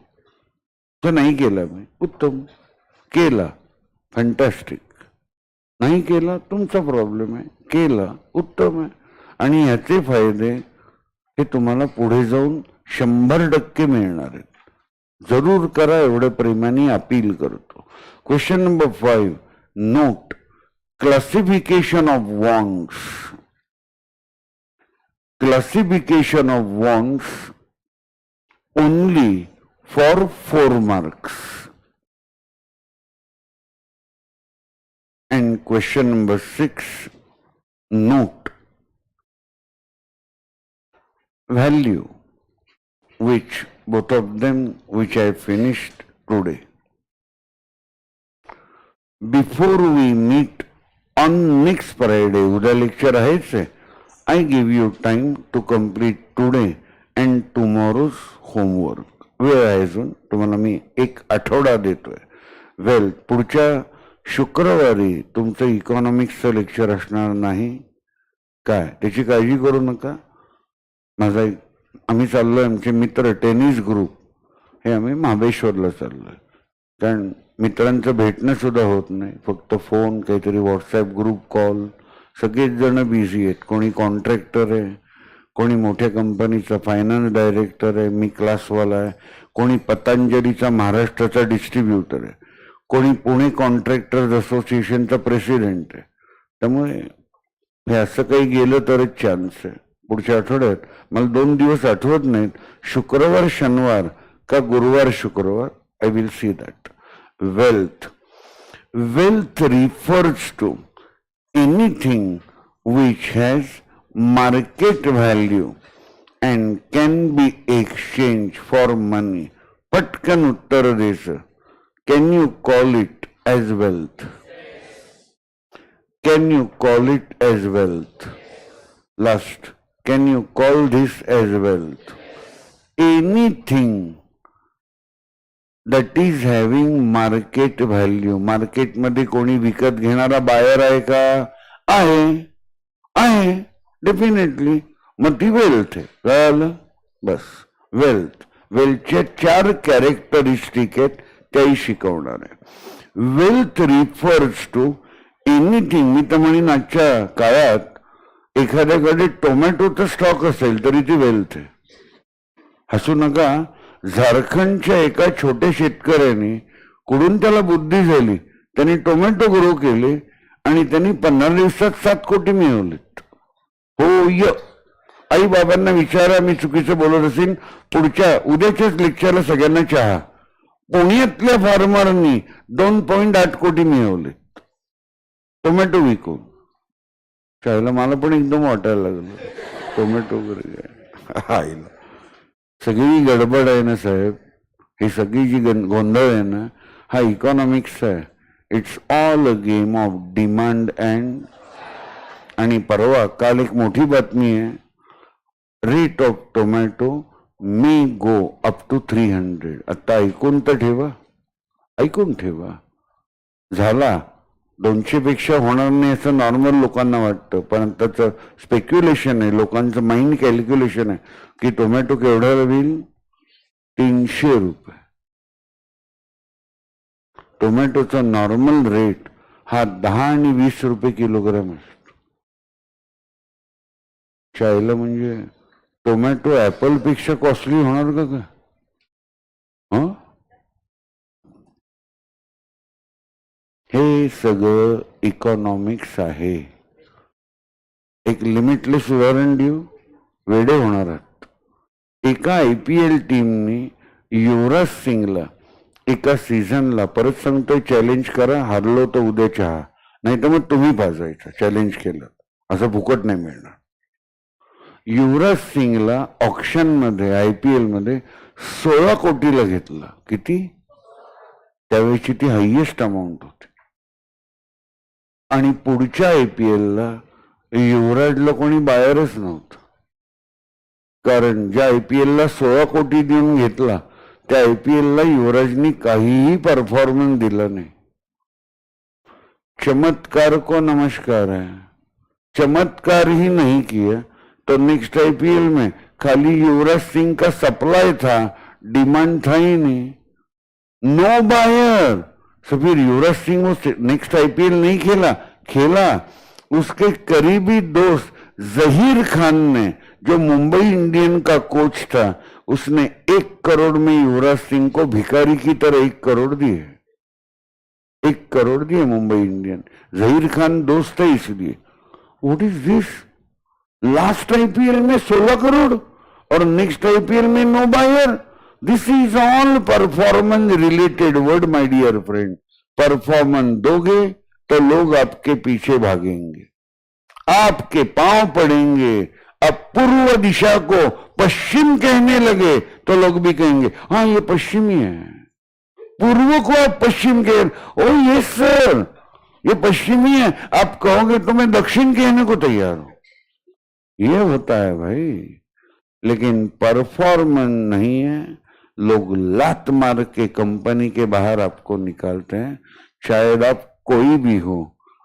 तो नाही केला मी, उत्तम. केला, फॅन्टॅस्टिक. नाही केला, तुमचा प्रॉब्लेम आहे. केला, उत्तम आहे. आणि ह्याचे फायदे हे तुम्हाला पुढे जाऊन 100% मिळणार आहेत. जरूर करा, एवढ्या प्रेमाने अपील करतो. Question number 5. Note classification of wants. Classification of wants only for 4 marks. And question number 6, note value, which both of them which I finished today. Before we meet on next Friday, उद्या लेक्चर आहेच आहे. I give you time to complete today and tomorrow's homework. वेळ आहे अजून, तुम्हाला मी 1 आठवडा देतोय. वेल, पुढच्या शुक्रवारी तुमचं इकॉनॉमिक्सचं लेक्चर असणार नाही. काय, त्याची काळजी करू नका. आम्ही चाललोय, आमचे मित्र टेनिस ग्रुप हे आम्ही महाबळेश्वरला चाललोय. कारण मित्रांचं भेटणं सुद्धा होत नाही. फक्त फोन, काहीतरी व्हॉट्सॲप ग्रुप कॉल. सगळेच जण बिझी आहेत. कोणी कॉन्ट्रॅक्टर आहे, कोणी मोठ्या कंपनीचा फायनान्स डायरेक्टर आहे, मी क्लासवाला आहे. कोणी पतंजलीचा महाराष्ट्राचा डिस्ट्रीब्युटर आहे. कोणी पुणे कॉन्ट्रॅक्टर्स असोसिएशनचा प्रेसिडेंट आहे. त्यामुळे हे असं काही गेलं तरच चान्स आहे. पुढच्या आठवड्यात मला 2 दिवस आठवत नाहीत, शुक्रवार शनिवार का गुरुवार शुक्रवार. I will see that. Wealth refers to anything which has market value and can be exchanged for money. पटकन उत्तर द्यायचं. Can you call it as wealth? Can you call it as wealth? Last, can you call this as wealth? Anything that is having market value. Market मध्ये कोणी विकत घेणारा बायर आहे का? आहे डेफिनेटली. मग ती वेल्थ आहे. कळलं? बस. वेल्थच्या 4 कॅरेक्टरिस्टिक आहेत, त्याही शिकवणार आहे. Wealth refers to anything. मी तर म्हणेन आजच्या काळात एखाद्याकडे टोमॅटोचा स्टॉक असेल तरी ती वेल्थ आहे. हसू नका. झारखंडच्या एका छोट्या शेतकऱ्याने कुठून त्याला बुद्धी झाली, त्यांनी टोमॅटो ग्रो केले आणि त्यांनी 15 दिवसात 7 कोटी मिळवलेत. हो. आई बाबांना विचारा, मी चुकीचं बोलत असेल. पुढच्या उद्याच्याच लेक्चरला सगळ्यांना चहा. पुण्यातल्या फार्मरनी 2.8 कोटी मिळवलेत टोमॅटो विकून. चायला मला पण एकदम वाटायला लागलं टोमॅटो वगैरे आईला. सगळी गडबड आहे ना साहेब, ही सगळी जी गोंधळ आहे ना, हा इकॉनॉमिक्स आहे. It's all a game of demand and. आणि परवा काल एक मोठी बातमी आहे, rate of tomato may go up to 300. आता ऐकून तर ठेवा, ऐकून ठेवा. झाला 200 पेक्षा होणार नाही असं नॉर्मल लोकांना वाटतं, पण त्याचं स्पेक्युलेशन आहे, लोकांचं माइंड कॅल्क्युलेशन आहे की टोमॅटो केवढ्याला होईल? 300 रुपये. टोमॅटोचा नॉर्मल रेट हा 10 आणि 20 रुपये किलोग्राम असतो. चायला म्हणजे टोमॅटो ऍपल पेक्षा कॉस्टली होणार का? हे सगळं इकॉनॉमिक्स आहे. एक लिमिटलेस उदाहरण देऊ, वेडे होणार आहात. एका IPL टीमने युवराज सिंगला एका सीझनला, परत सांगतोय चॅलेंज करा, हारलो तर उद्या चहा, नाही तर मग तुम्ही भाजायचं. चॅलेंज केलं असं फुकट नाही मिळणार. युवराज सिंगला ऑक्शन मध्ये IPL मध्ये 16 कोटीला घेतला. किती? त्यावेळेची ती हायएस्ट अमाऊंट होती. आणि पुढच्या IPL ला युवराजला कोणी बायरच नव्हतं, कारण ज्या IPL ला 16 कोटी देऊन घेतला त्या IPL ला युवराजनी काहीही परफॉर्मन्स दिला नाही. चमत्कार को नमस्कार है. चमत्कार ही नहीं किया तो नेक्स्ट IPL में खाली युवराज सिंह का सप्लाई था, डिमांड था ही नहीं. No buyer. तो फिर युवराज सिंह वो नेक्स्ट IPL नहीं खेला. उसके करीबी दोस्त जहीर खान ने, जो मुंबई इंडियन का कोच था, उसने 1 करोड़ में युवराज सिंह को भिखारी की तरह 1 करोड़ दिए. 1 करोड़ दिए मुंबई इंडियन. जहीर खान दोस्त है इसलिए. What is this? Last IPL में 16 करोड़ और नेक्स्ट IPL में no buyer. This is all performance related word my dear friend. Performance दोगे तो लोग आपके पीछे भागेंगे, आपके पांव पड़ेंगे. अब पूर्व दिशा को पश्चिम कहने लगे तो लोग भी कहेंगे हाँ ये पश्चिमी है. पूर्व को आप पश्चिम कह, ओ यस सर ये पश्चिमी है, आप कहोगे तो मैं दक्षिण कहने को तैयार हूं. ये होता है भाई. लेकिन परफॉर्मेंस नहीं है. लोग लात मार के कंपनी के बाहर आपको निकालते हैं. शायद आप कोई भी हो,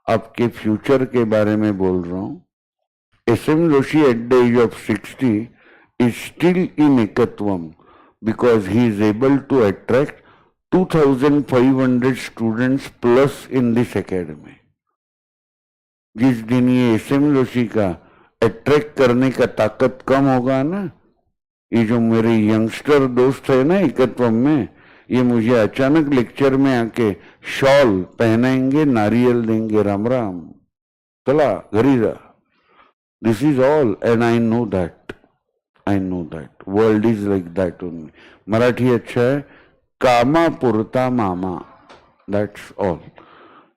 आपके फ्यूचर के बारे में बोल रहा हूं. SM Joshi at the age of 60 is still in Ekatvam because he is able to attract 2,500 students plus in this academy. जिस दिन ये SM Joshi का अट्रैक्ट करने का ताकत कम होगा ना, ये जो मेरे यंगस्टर दोस्त है ना एकत्वम में, ये मुझे अचानक लेक्चर में आके शॉल पहनाएंगे, नारियल देंगे, राम राम चला घरी जा. This is all, and I know that. I know that. World is like that only. Marathi अच्छा है. Kama purta mama. That's all.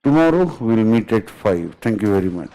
Tomorrow we'll meet at 5. Thank you very much.